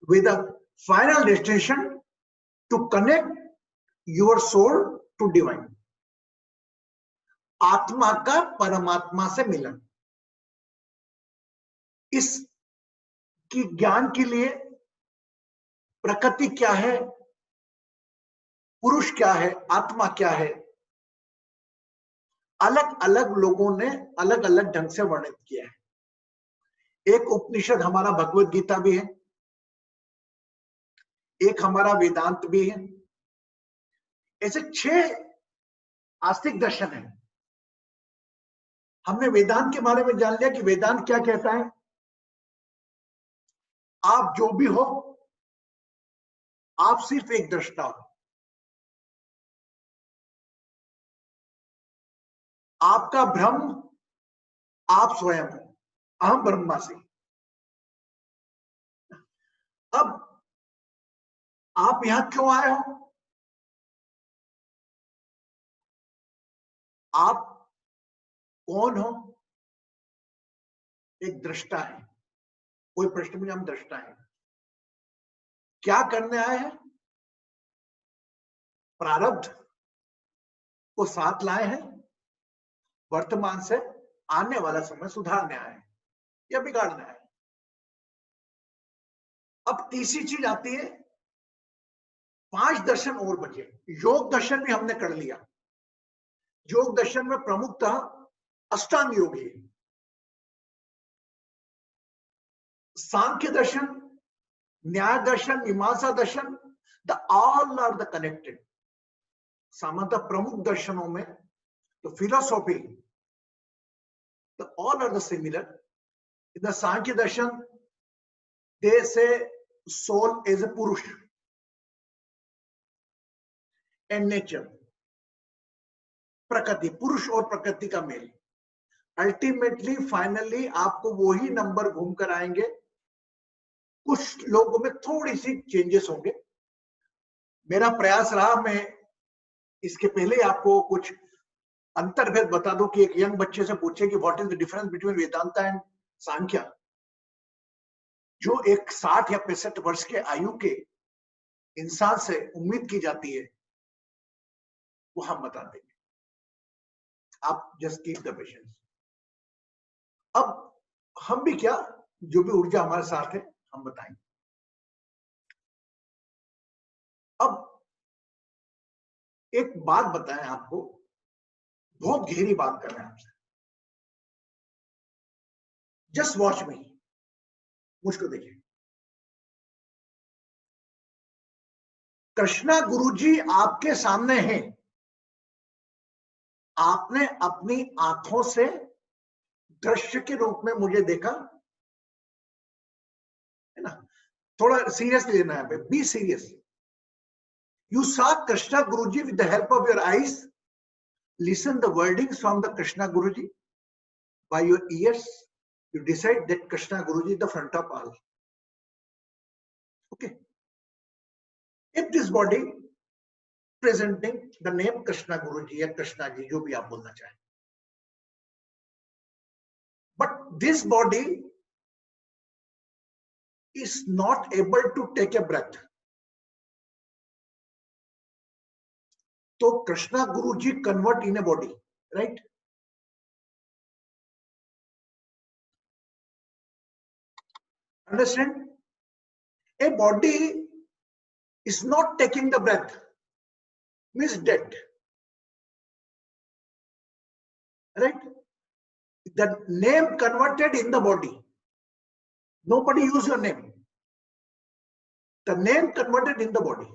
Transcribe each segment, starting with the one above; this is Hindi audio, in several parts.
with a final destination to connect your soul to divine. आत्मा का परमात्मा से मिलन। इस की ज्ञान के लिए प्रकृति क्या है, पुरुष क्या है, आत्मा क्या है, अलग अलग लोगों ने अलग अलग ढंग से वर्णित किया है। एक उपनिषद हमारा भगवत गीता भी है, एक हमारा वेदांत भी है। ऐसे 6 आस्तिक दर्शन है। हमने वेदांत के बारे में जान लिया कि वेदांत क्या कहता है, आप जो भी हो, आप सिर्फ एक दृष्टा हो। आपका भ्रम आप स्वयं हो, अहम ब्रह्मास्मि। अब आप यहां क्यों आए हो? आप कौन हो? एक दृष्टा है। कोई प्रश्न में हम दृष्टा है। क्या करने आए हैं? प्रारब्ध को साथ लाए हैं, वर्तमान से आने वाला समय सुधारने आए हैं या बिगाड़ने आए हैं। अब तीसरी चीज आती है, 5 दर्शन और बचे। योग दर्शन भी हमने कर लिया। योग दर्शन में प्रमुखतः अष्टांग योग है, सांख्य दर्शन, न्याय दर्शन, मीमांसा दर्शन, the all are the connected. सामान्यतः प्रमुख दर्शनों में तो philosophy, the all are the similar. In the Sankhya darshan they say soul is a purush and nature, प्रकृति, पुरुष और प्रकृति का मेल। अल्टीमेटली फाइनली आपको वही नंबर घूम कर आएंगे। कुछ लोगों में थोड़ी सी चेंजेस होंगे। मेरा प्रयास रहा, मैं इसके पहले आपको कुछ अंतर्भेद बता दूं कि एक यंग बच्चे से पूछे कि what is the difference between Vedanta and Sankhya, जो एक 60 या 65 वर्ष के आयु के इंसान से उम्मीद की जाती है, वो हम बता देंगे। आप जस्ट कीप द पेशेंस। अब हम भी क्या, जो भी ऊर्जा हमारे साथ है हम बताएंगे। अब एक बात बताएं आपको, बहुत गहरी बात कर रहे हैं आपसे। जस्ट वॉच मी, मुझको देखिए। कृष्णा गुरुजी आपके सामने हैं। आपने अपनी आंखों से दृश्य के रूप में मुझे देखा है ना। थोड़ा सीरियसली लेना है, be serious. You saw Krishna Guruji with the help of your eyes. Listen the wordings from the Krishna Guruji. By your ears, you decide that Krishna Guruji is the front of all. Okay. If this body presenting the name Krishna Guruji या Krishna जी, जो भी आप बोलना चाहें, but this body is not able to take a breath. तो Krishna Guru ji convert in a body, right? Understand? A body is not taking the breath, means dead, right? The name converted in the body, nobody use your name, the name converted in the body.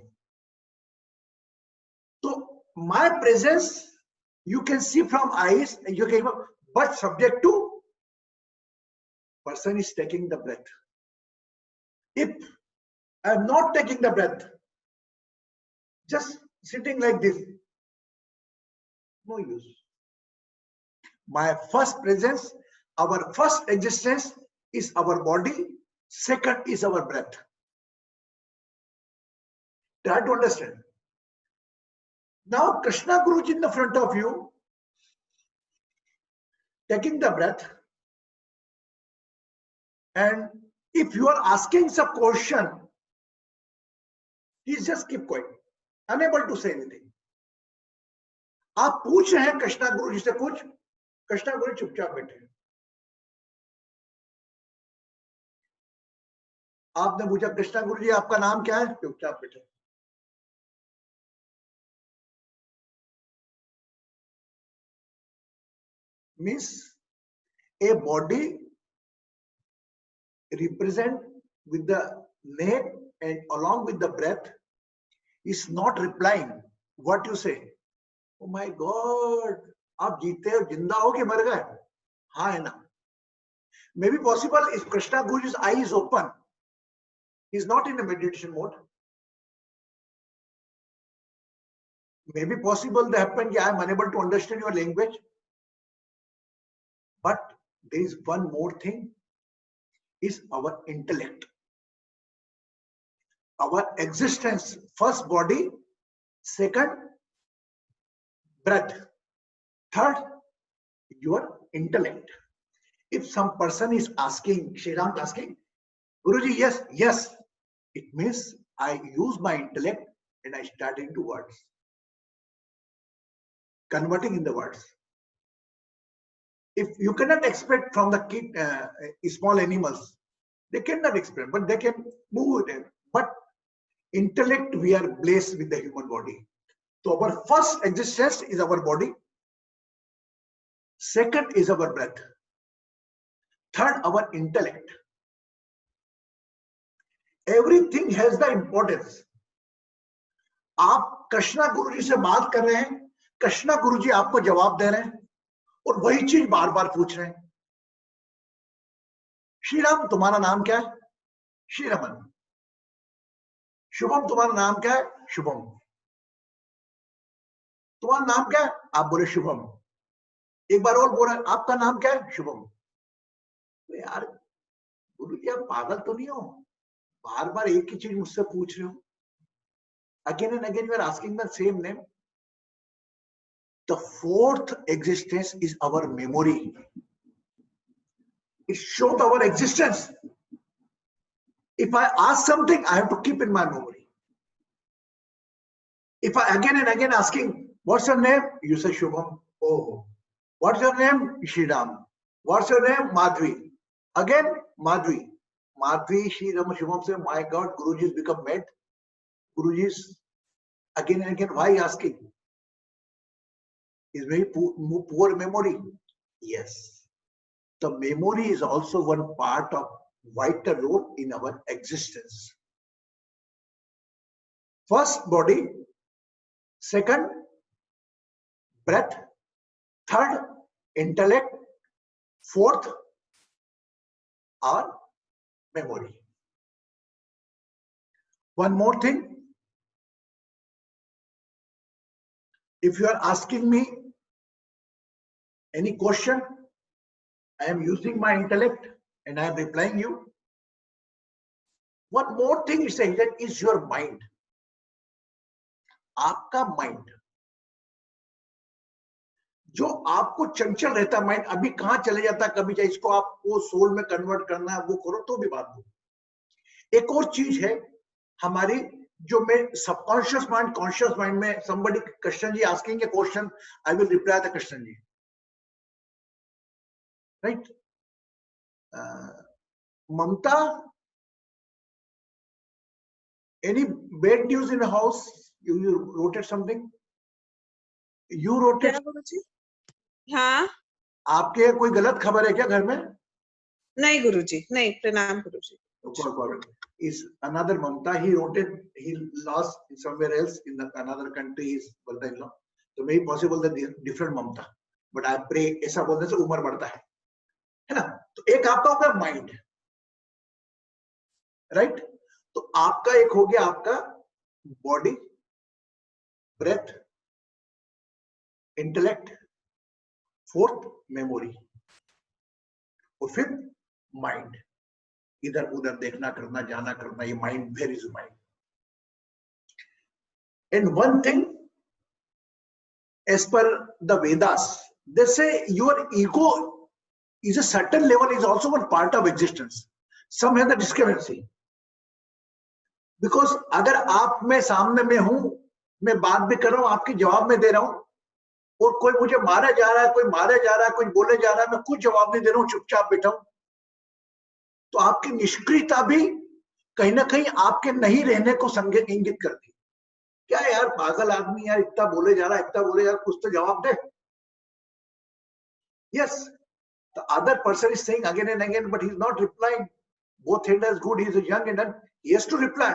So my presence you can see from eyes, you can, but subject to person is taking the breath. If I am not taking the breath, just sitting like this, no use. My first presence, our first existence is our body, second is our breath. Try to understand. Now Krishna Guruji in the front of you, taking the breath, and if you are asking some question He is just keep quiet, unable to say anything. आप पूछ रहे हैं कृष्णा गुरु जी से कुछ, कृष्णा गुरु चुपचाप बैठे। आपने पूछा कृष्णा गुरु जी आपका नाम क्या है, चुपचाप बैठे। Means a body represent with the name and along with the breath is not replying what you say. Oh my God, आप जीते हो, जिंदा हो कि मर गए? हाँ है ना? Maybe possible if Krishna Guru's eye is open, he is not in a meditation mode. Maybe possible that happen I am unable to understand your language. But there is one more thing, is our intellect, our existence. First body, second breath, third your intellect. If some person is asking, Shri Ram asking, Guruji, yes, yes, it means I use my intellect and I start into words, converting in the words. If you cannot expect from the kid, small animals, they cannot expect, but they can move it. But intellect, we are blessed with the human body. So our first existence is our body. Second is our breath. Third, our intellect. Everything has the importance. आप कृष्णा गुरुजी से बात कर रहे हैं, कृष्णा गुरुजी आपको जवाब दे रहे हैं और वही चीज बार बार पूछ रहे हैं। श्री राम तुम्हारा नाम क्या है? श्री रमन। शुभम तुम्हारा नाम क्या है? शुभम। तुम्हारा नाम क्या है? आप बोले शुभम। एक बार और बोला आपका नाम क्या है? शुभम। तो यार गुरुजी आप पागल तो नहीं हो, बार बार एक ही चीज मुझसे पूछ रहे हो? Again and again you are asking the same name. The fourth existence is our memory. It shows our existence. If I ask something, I have to keep in my memory. If I again and again asking, what's your name? You say Shubham. Oh, what's your name? Shriram. What's your name? Madhvi. Again, Madhvi. Madhvi, Shriram, Shubham say, my God, Guruji's become mad. Guruji's again and again, why asking? Is very poor memory. Yes. The memory is also one part of vital role in our existence. First, body. Second, breath. Third, intellect. Fourth, our memory. One more thing. If you are asking me any question, I am using my intellect and I am replying you. One more thing is saying that is your mind. आपका माइंड जो आपको चंचल रहता, माइंड अभी कहां चले जाता, कभी चाहे इसको आपको सोल में कन्वर्ट करना है वो करो तो भी बात हो। एक और चीज है हमारी जो मैं सबकॉन्शियस माइंड, कॉन्शियस माइंड में somebody Krishna ji asking a question, I will reply the Krishna ji, right? Mamta, any bad news in the house? You wrote it something? You wrote it? हाँ। आपके कोई गलत खबर है क्या घर में? नहीं गुरुजी, नहीं, प्रणाम गुरुजी। Is another Mamta, he wrote it, he lost somewhere else in another country, his brother-in-law. So maybe possible that different Mamta, but I pray ऐसा बोलने से उम्र बढ़ता है ना? तो एक आपका होगा माइंड, राइट? तो आपका एक हो गया आपका body, breath, intellect, fourth memory और फिफ्थ माइंड। इधर उधर देखना करना जाना करना, ये mind, where is mind? And one thing as per the Vedas, they say your ego is a certain level, is also one part of existence. Some have the discrepancy. Because अगर आप मैं सामने में हूं, मैं बात भी कर रहा हूं, आपके जवाब में दे रहा हूं, और कोई मुझे मारा जा रहा है, कोई मारे जा रहा है, कोई बोले जा रहा है, मैं कुछ जवाब नहीं दे रहा हूं, चुपचाप बैठा हूं, तो आपकी निष्क्रियता भी कहीं ना कहीं आपके नहीं रहने को संकेत इंगित करती। क्या यार पागल आदमी यार, इतना बोले जा रहा है, इतना बोले जा रहा है, कुछ तो जवाब दे। Yes, the other person is saying again and again, but he's not replying. Both hand is good, he is young and he has to reply.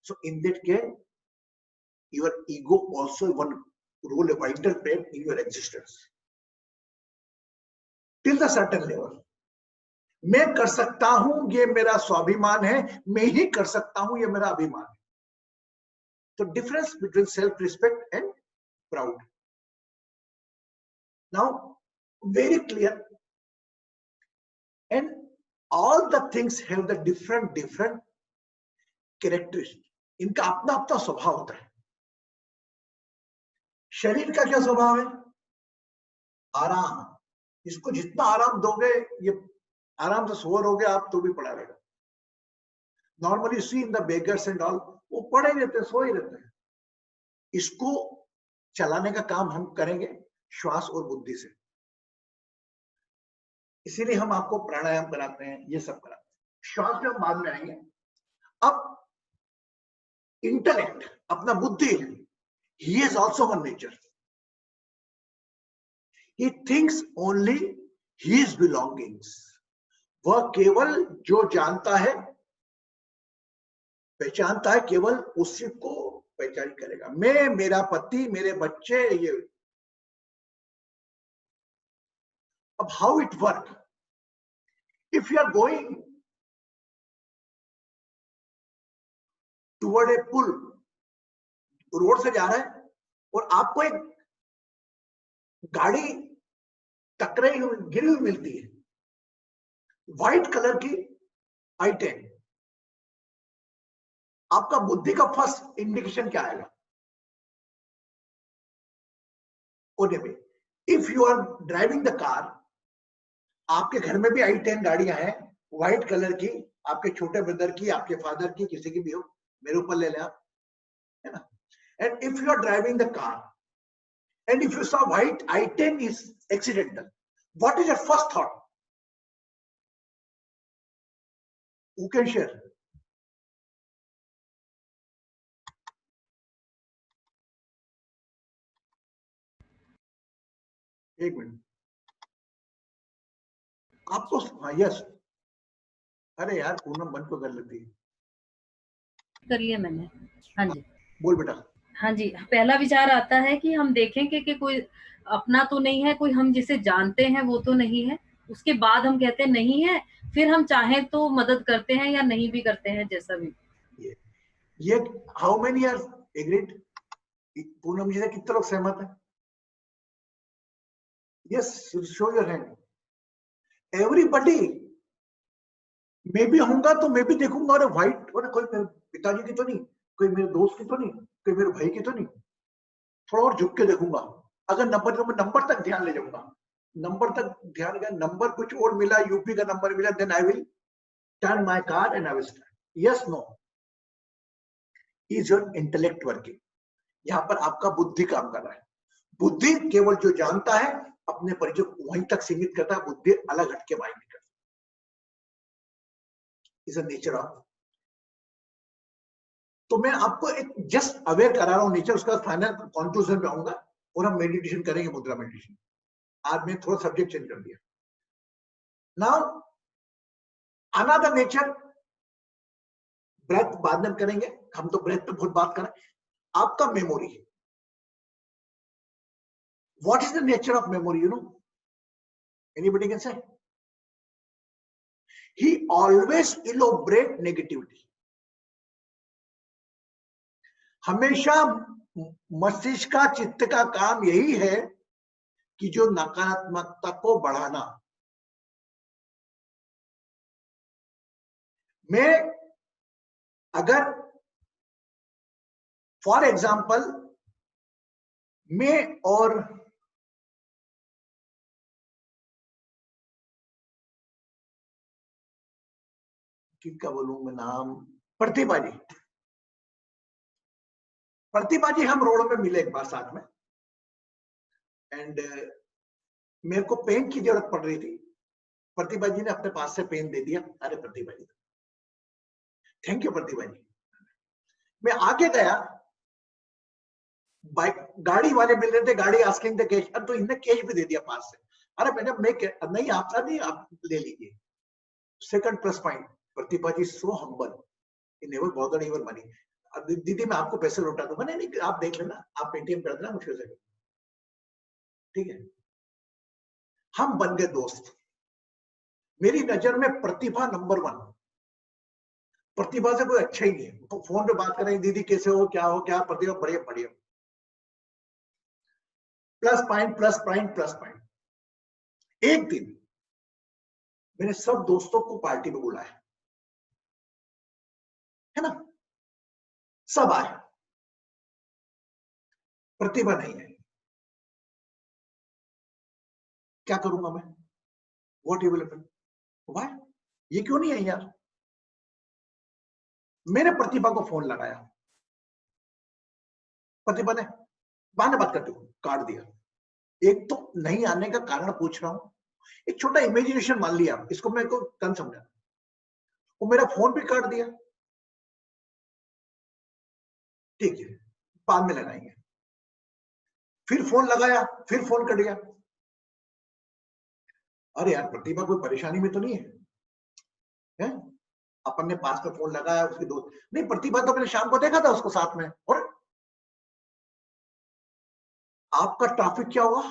So in that case, your ego also one role, a vital part in your existence. Till the certain level. मैं कर सकता हूं, ये मेरा स्वाभिमान है, मैं ही कर सकता हूं, ये मेरा अभिमान है. तो difference between self-respect and proud. Now, very clear. And all the things have the different characteristics. इनका अपना अपना स्वभाव होता है. शरीर का क्या स्वभाव है? आराम. इसको जितना आराम दोगे, ये आराम से सो रहोगे आप तो भी पड़ा रहेगा. Normally see in the beggars and all, वो पड़े रहते हैं, सो ही रहते हैं. इसको चलाने का काम हम करेंगे श्वास और बुद्धि से. इसीलिए हम आपको प्राणायाम कराते हैं, ये सब कराते हैं. श्वास में हम बाद में आएंगे. अब इंटेलेक्ट, अपना बुद्धि, he is also one nature. He thinks only his belongings. वह केवल जो जानता है, पहचानता है, केवल उसी को पहचान करेगा. मैं, मेरा पति, मेरे बच्चे, ये. अब how it work? If you are going toward a पुल, रोड से जा रहा है और आपको एक गाड़ी टकराई हुई, गिरी हुई मिलती है, व्हाइट कलर की i10, आपका बुद्धि का फर्स्ट इंडिकेशन क्या आएगा? ओके भाई, if you are driving the car, आपके घर में भी i10 गाड़ियां हैं व्हाइट कलर की, आपके छोटे ब्रदर की, आपके फादर की, किसी की भी हो, मेरे ऊपर ले लें आप, है ना. And if you are driving the car and if you saw white i10 is accidental, what is your first thought? Who can share? एक मिनट, आपको. हाँ, यस. अरे यार पूनम बंद तो कर लेती है. कर लिया मैंने. हाँ जी, बोल बेटा. हाँ जी, पहला विचार आता है कि हम देखें कि कोई अपना तो नहीं है, कोई हम जिसे जानते हैं वो तो नहीं है. उसके बाद हम कहते हैं नहीं है, फिर हम चाहें तो मदद करते हैं या नहीं भी करते हैं, जैसा भी. ये how many are agreed? Poonam ji से कितने लोग सहमत हैं? Yes, show your hand. Everybody. मैं भी होऊंगा तो मैं भी देखूंगा, अरे व्हाइट, अरे कोई मेरे पिताजी की तो नहीं, कोई मेरे दोस्त की तो नहीं, कोई मेरे भाई की तो नहीं. थोड़ा और झुक के देखूंगा. अगर नंबर तक ध्यान ले जाऊंगा, नंबर तक ध्यान गया, नंबर कुछ और मिला, यूपी का नंबर मिला, then I will turn my car and I will start. Yes, no. Is your intellect working? यहां पर आपका बुद्धि काम कर रहा है. बुद्धि केवल जो जानता है अपने परिचय वहीं तक सीमित करता है, बुद्धि अलग हटके माइंड नहीं करता. Is a nature of. तो मैं आपको एक जस्ट अवेयर करा रहा हूं नेचर, उसका फाइनल कंक्लूजन पे आऊंगा और हम मेडिटेशन करेंगे, मुद्रा मेडिटेशन. आज मैं थोड़ा सब्जेक्ट चेंज कर दिया. नाउ अनदर नेचर, ब्रेथ बाद में करेंगे, हम तो ब्रेथ पे बहुत बात करें. आपका memory. What is the nature of memory? You know, anybody can say? He always elaborate negativity. हमेशा मस्तिष्क का, चित्त का काम यही है कि जो नकारात्मकता को बढ़ाना. मैं अगर फॉर एग्जाम्पल मैं और किसका बोलूं मैं नाम, प्रतिभा जी, प्रतिभा जी हम रोड में मिले एक बार साथ में, एंड मेरे को पेन की जरूरत पड़ रही थी। प्रतिभा जी ने अपने पास से पेन दे दिया। अरे प्रतिभा जी, थैंक यू प्रतिभा जी। मैं आगे गया, बाइक गाड़ी वाले मिल रहे थे, गाड़ी आस्किंग द कैश, तो इन्हें कैश भी दे दिया पास से। अरे मैडम मैं नहीं, आपका नहीं, आप ले लीजिए। Second plus point, Pratibha ji so humble, in never bothered even money. दीदी मैं आपको पैसे लौटा दूंगा। नहीं आप देख लेना, आप पेटीएम कर देना मुझे से, ठीक है। हम बन गए दोस्त। मेरी नजर में प्रतिभा नंबर 1, प्रतिभा से कोई अच्छा ही नहीं है। तो फोन पे बात करें, दीदी कैसे हो, क्या प्रतिभा, बढ़िया बढ़िया। Plus point plus point plus point. एक दिन मैंने सब दोस्तों को पार्टी में बुलाया, है ना, सब आए, प्रतिभा नहीं है। क्या करूंगा मैं? What you will happen? Why ये क्यों नहीं है यार? मैंने प्रतिभा को फोन लगाया, प्रतिभा ने बाद में बात करती हूँ, काट दिया। एक तो नहीं आने का कारण पूछ रहा हूं, एक छोटा इमेजिनेशन मान लिया, इसको मेरे को कम समझा, वो मेरा फोन भी काट दिया। ठीक है, बाद में लगाएंगे। फिर फोन लगाया, फिर फोन कट गया। अरे यार प्रतिभा कोई परेशानी में तो नहीं है? अपन ने पास में फोन लगाया, उसके दोस्त नहीं, प्रतिभा तो मैंने शाम को देखा था उसको साथ में। और आपका ट्रैफिक क्या हुआ?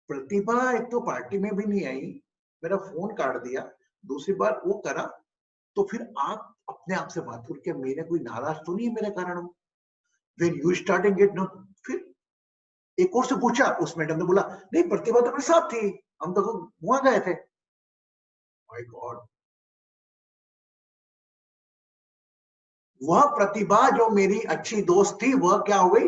प्रतिभा एक तो पार्टी में भी नहीं आई, मेरा फोन काट दिया, दूसरी बार वो करा, तो फिर आप अपने आप से बात करके मेरे कोई नाराज तो नहीं है मेरे कारण? When you starting it, no, फिर एक और से पूछा, उस मैडम ने बोला नहीं प्रतिभा तो मेरे साथ थी, हम तो वहां गए थे। माय गॉड, वह प्रतिभा जो मेरी अच्छी दोस्त थी, वह क्या हो गई?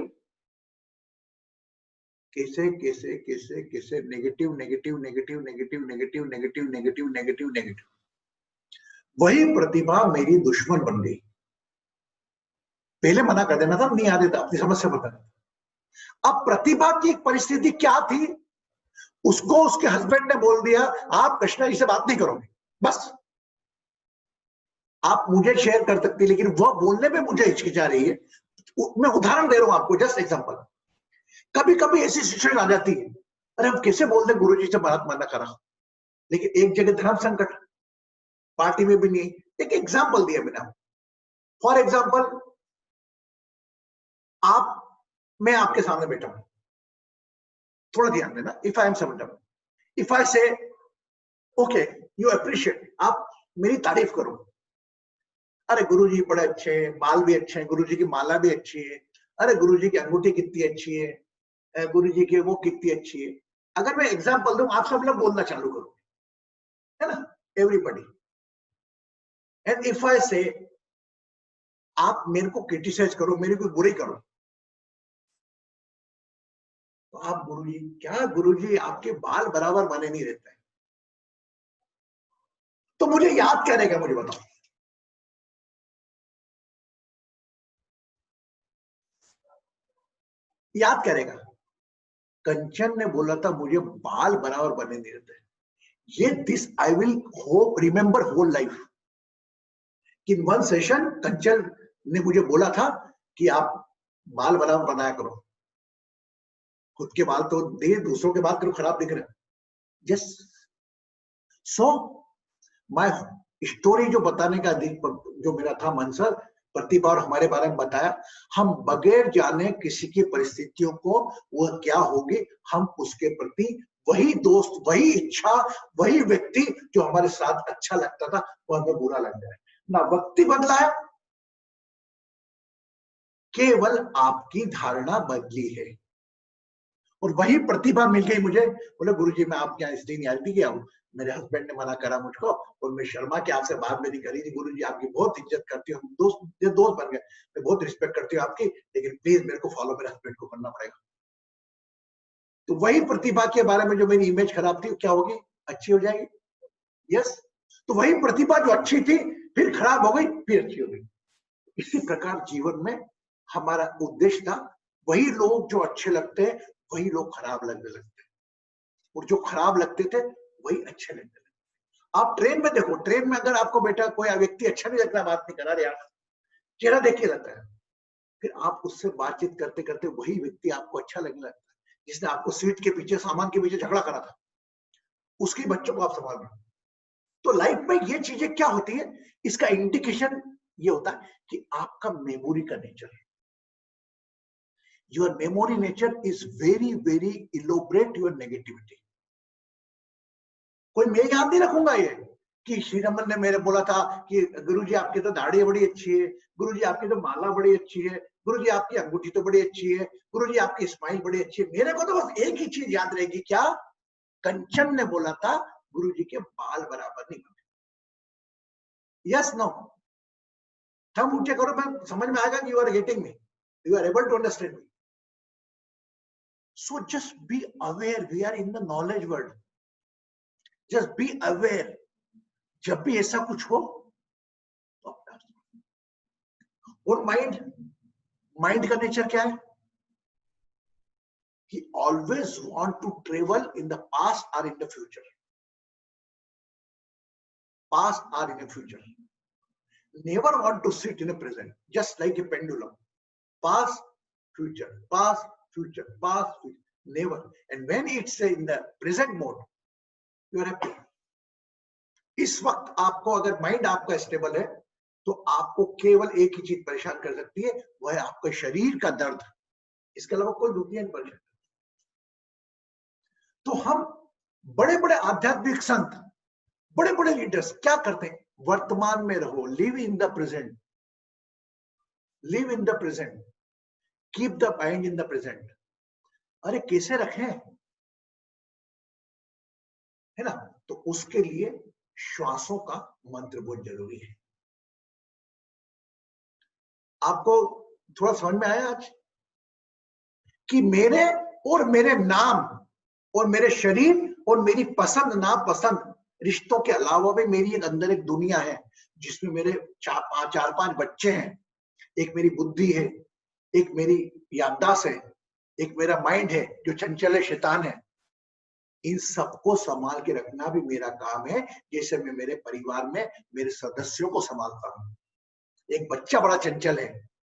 कैसे कैसे कैसे कैसे negative negative negative negative negative negative negative negative negative. वही प्रतिभा मेरी दुश्मन बन गई। पहले मना कर देना था, नहीं आ देता, अपनी समस्या बताना। अब प्रतिभा की परिस्थिति क्या थी, उसको उसके हस्बैंड ने बोल दिया आप कृष्णा जी से बात नहीं करोगे, बस आप मुझे शेयर कर सकती, लेकिन वह बोलने में मुझे हिचकिचा रही है। मैं उदाहरण दे रहा हूं आपको, जस्ट एग्जांपल। कभी कभी ऐसी सिचुएशन आ जाती है, अरे हम कैसे बोल दें गुरुजी से बात मना करा, लेकिन एक जगह धर्म संकट, पार्टी में भी नहीं। एक एग्जांपल दिया मैंने। फॉर एग्जांपल, मैं आपके सामने बैठा हूं, थोड़ा ध्यान देना। इफ आई एम समझ, इफ आई से ओके यू अप्रिशिएट, आप मेरी तारीफ करो, अरे गुरुजी बड़े अच्छे हैं, बाल भी अच्छे हैं, गुरुजी की माला भी अच्छी है, अरे गुरुजी की अंगूठी कितनी अच्छी है, गुरुजी की वो कितनी अच्छी है। अगर मैं एग्जांपल दूं, आप सब लोग बोलना चालू करो, है ना, एवरीबॉडी। एंड इफ आई से आप मेरे को क्रिटिसाइज करो, मेरी कोई बुराई करो, तो आप गुरुजी, क्या गुरुजी आपके बाल बराबर बने नहीं रहते हैं, तो मुझे याद क्या रहेगा, मुझे बताओ। याद करेगा, कंचन ने बोला था मुझे बाल बराबर बने नहीं रहते। ये this I will hope remember whole life. In one session Kanchan ने मुझे बोला था कि आप बाल बराबर बनाया करो, खुद के बाल तो दे, दूसरों के बाल करो खराब दिख रहे हैं। यस, सो माय स्टोरी जो बताने का जो मेरा था मंशा, प्रतिभा और हमारे बारे में बताया। हम बगैर जाने किसी की परिस्थितियों को वह क्या होगी, हम उसके प्रति वही दोस्त, वही इच्छा, वही व्यक्ति जो हमारे साथ अच्छा लगता था, वह हमें बुरा लग जाए। ना व्यक्ति बदला है, केवल आपकी धारणा बदली है। और वही प्रतिभा मिल गई मुझे। बोले गुरुजी मैं आपके यहाँ इसलिए नहीं आती गया हूँ, मेरे हस्बैंड ने मना करा मुझको, और मैं शर्मा के आपसे बात भी नहीं करी थी। गुरुजी आपकी बहुत इज्जत करती हूँ, दोस्त बन गए, मैं बहुत रिस्पेक्ट करती हूँ आपकी, लेकिन प्लीज मेरे को फॉलो मेरे हस्बैंड को करना पड़ेगा। तो वही प्रतिभा के बारे में जो मेरी इमेज खराब थी, क्या होगी, अच्छी हो जाएगी। यस, तो वही प्रतिभा जो अच्छी थी, फिर खराब हो गई, फिर अच्छी हो गई। इसी प्रकार जीवन में हमारा उद्देश्य था, वही लोग जो अच्छे लगते हैं वही लोग खराब लगने लगते हैं, और जो खराब लगते थे वही अच्छे लगने लगते। आप ट्रेन में देखो, ट्रेन में अगर आपको बेटा कोई व्यक्ति अच्छा नहीं लग रहा, बात नहीं करा रहे, यार चेहरा देख के लगता है, फिर आप उससे बातचीत करते करते वही व्यक्ति आपको अच्छा लगने लगता है, जिसने आपको सीट के पीछे, सामान के पीछे झगड़ा करा था, उसके बच्चों को आप संभाल रहे हो। तो लाइफ में ये चीजें क्या होती है, इसका इंडिकेशन ये होता है कि आपका मेमोरी का nature, your memory nature is very very elaborate your negativity. कोई मैं याद नहीं रखूंगा ये कि श्री रमन ने मेरे बोला था कि गुरुजी आपकी तो दाढ़ी बड़ी अच्छी है, गुरुजी आपकी तो माला बड़ी अच्छी है, गुरुजी आपकी अंगूठी तो बड़ी अच्छी है, गुरुजी आपकी स्माइल बड़ी अच्छी है। मेरे को तो बस एक ही चीज याद रहेगी, क्या? कंचन ने बोला था गुरुजी के बाल बराबर नहीं बने। Yes no? हम ऊंचे करो, मैं समझ में आएगा कि you are getting me, you are able to understand me. So just be aware, we are in the knowledge world, just be aware. जब भी ऐसा कुछ हो तो, और माइंड का नेचर क्या है? He always want to travel in the past or in the future. Past or in the future. Never want to sit in the present, just like a pendulum. Past, future, past, future, past, future. Never. And when it's in the present mode, you are happy. इस वक्त आपको अगर माइंड आपका स्टेबल है तो आपको केवल एक ही चीज परेशान कर सकती है, वह है आपका शरीर का दर्द। इसके अलावा कोई दुनिया नहीं परेशान। तो हम बड़े बड़े आध्यात्मिक संत, बड़े बड़े लीडर्स क्या करते हैं? वर्तमान में रहो, live in the present, live in the present, keep the mind in the present. अरे कैसे रखें, है ना? तो उसके लिए श्वासों का मंत्र बहुत जरूरी है। आपको थोड़ा समझ में आया आज कि मेरे और मेरे नाम और मेरे शरीर और मेरी पसंद नापसंद रिश्तों के अलावा भी मेरी एक अंदर एक दुनिया है, जिसमें मेरे चार पांच बच्चे हैं, एक मेरी बुद्धि है, एक मेरी याददाश्त है, एक मेरा माइंड है जो चंचल है, शैतान है। इन सबको संभाल के रखना भी मेरा काम है, जैसे मैं मेरे परिवार में मेरे सदस्यों को संभालता हूं। एक बच्चा बड़ा चंचल है,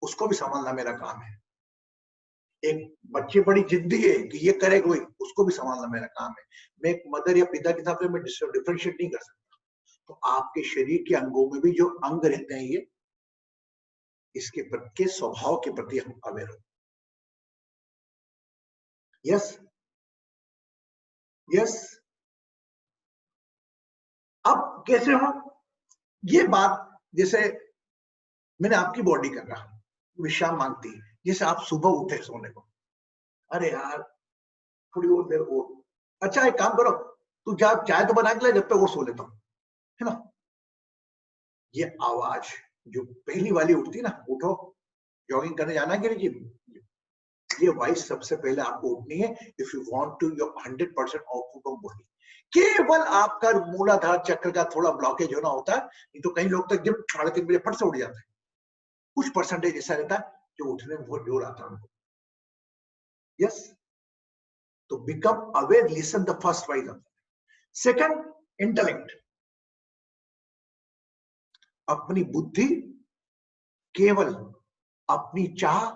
उसको भी संभालना मेरा काम है। एक बच्चे बड़ी जिद्दी है कि ये करे कोई, उसको भी संभालना मेरा काम है। मैं एक मदर या पिता के हिसाब से मैं डिफरेंशिएट नहीं कर सकता। तो आपके शरीर के अंगों में भी जो अंग रहते हैं, ये इसके प्रति स्वभाव के प्रति हम अवेयर हो। Yes yes. अब कैसे हो ये बात, जैसे मैंने आपकी बॉडी कर रहा, विश्राम मांगती है। जैसे आप सुबह उठे सोने को, अरे यार थोड़ी और देर और, अच्छा एक काम करो, तू जा चाय तो बना के ले, जब तक और सो लेता हूं, है ना? ये आवाज जो पहली वाली उठती ना, उठो जॉगिंग करने जाना है कि नहीं, ये वॉइस सबसे पहले आपको उठनी है if you want to your 100% output of body. केवल आपका मूलाधार चक्र का थोड़ा ब्लॉकेज होना होता है, नहीं तो कई लोग तक जब 3:30 बजे फट से उठ जाते हैं। कुछ परसेंटेज ऐसा रहता है जो उठने में बहुत जोर आता है उनको। यस, तो become aware, listen the first wise. Second, intellect, अपनी बुद्धि केवल अपनी चाह,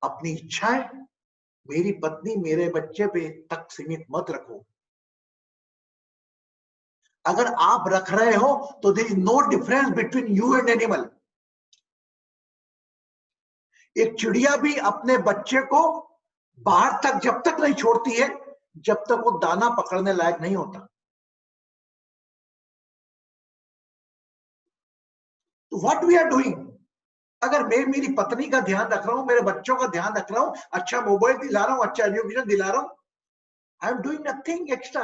अपनी इच्छाएं, मेरी पत्नी मेरे बच्चे पे तक सीमित मत रखो। अगर आप रख रहे हो तो there is no difference between you and animal. एक चिड़िया भी अपने बच्चे को बाहर तक जब तक नहीं छोड़ती है जब तक वो दाना पकड़ने लायक नहीं होता। तो व्हाट वी आर डूइंग, अगर मैं मेरी पत्नी का ध्यान रख रहा हूं, मेरे बच्चों का ध्यान रख रहा हूं, अच्छा मोबाइल दिला रहा हूं, अच्छा एजुकेशन दिला रहा हूं, I am doing nothing extra.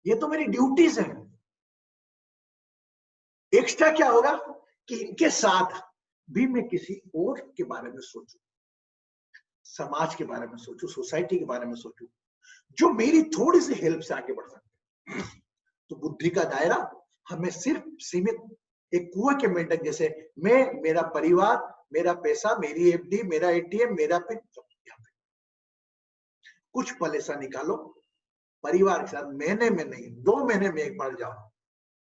ये तो मेरी ड्यूटीज है। एक्स्ट्रा क्या होगा कि इनके साथ भी मैं किसी और के बारे में सोचूं, समाज के बारे में सोचूं, सोसाइटी के बारे में सोचूं, जो मेरी थोड़ी सी हेल्प से आगे बढ़ सकते हैं। तो बुद्धि का दायरा हमें सिर्फ सीमित एक कुएं के मेंढक जैसे, मैं, मेरा परिवार, मेरा पैसा, मेरी एफडी, मेरा एटीएम, मेरा पिन, कुछ पल ऐसा निकालो परिवार के साथ, महीने में नहीं 2 महीने में एक बार जाओ,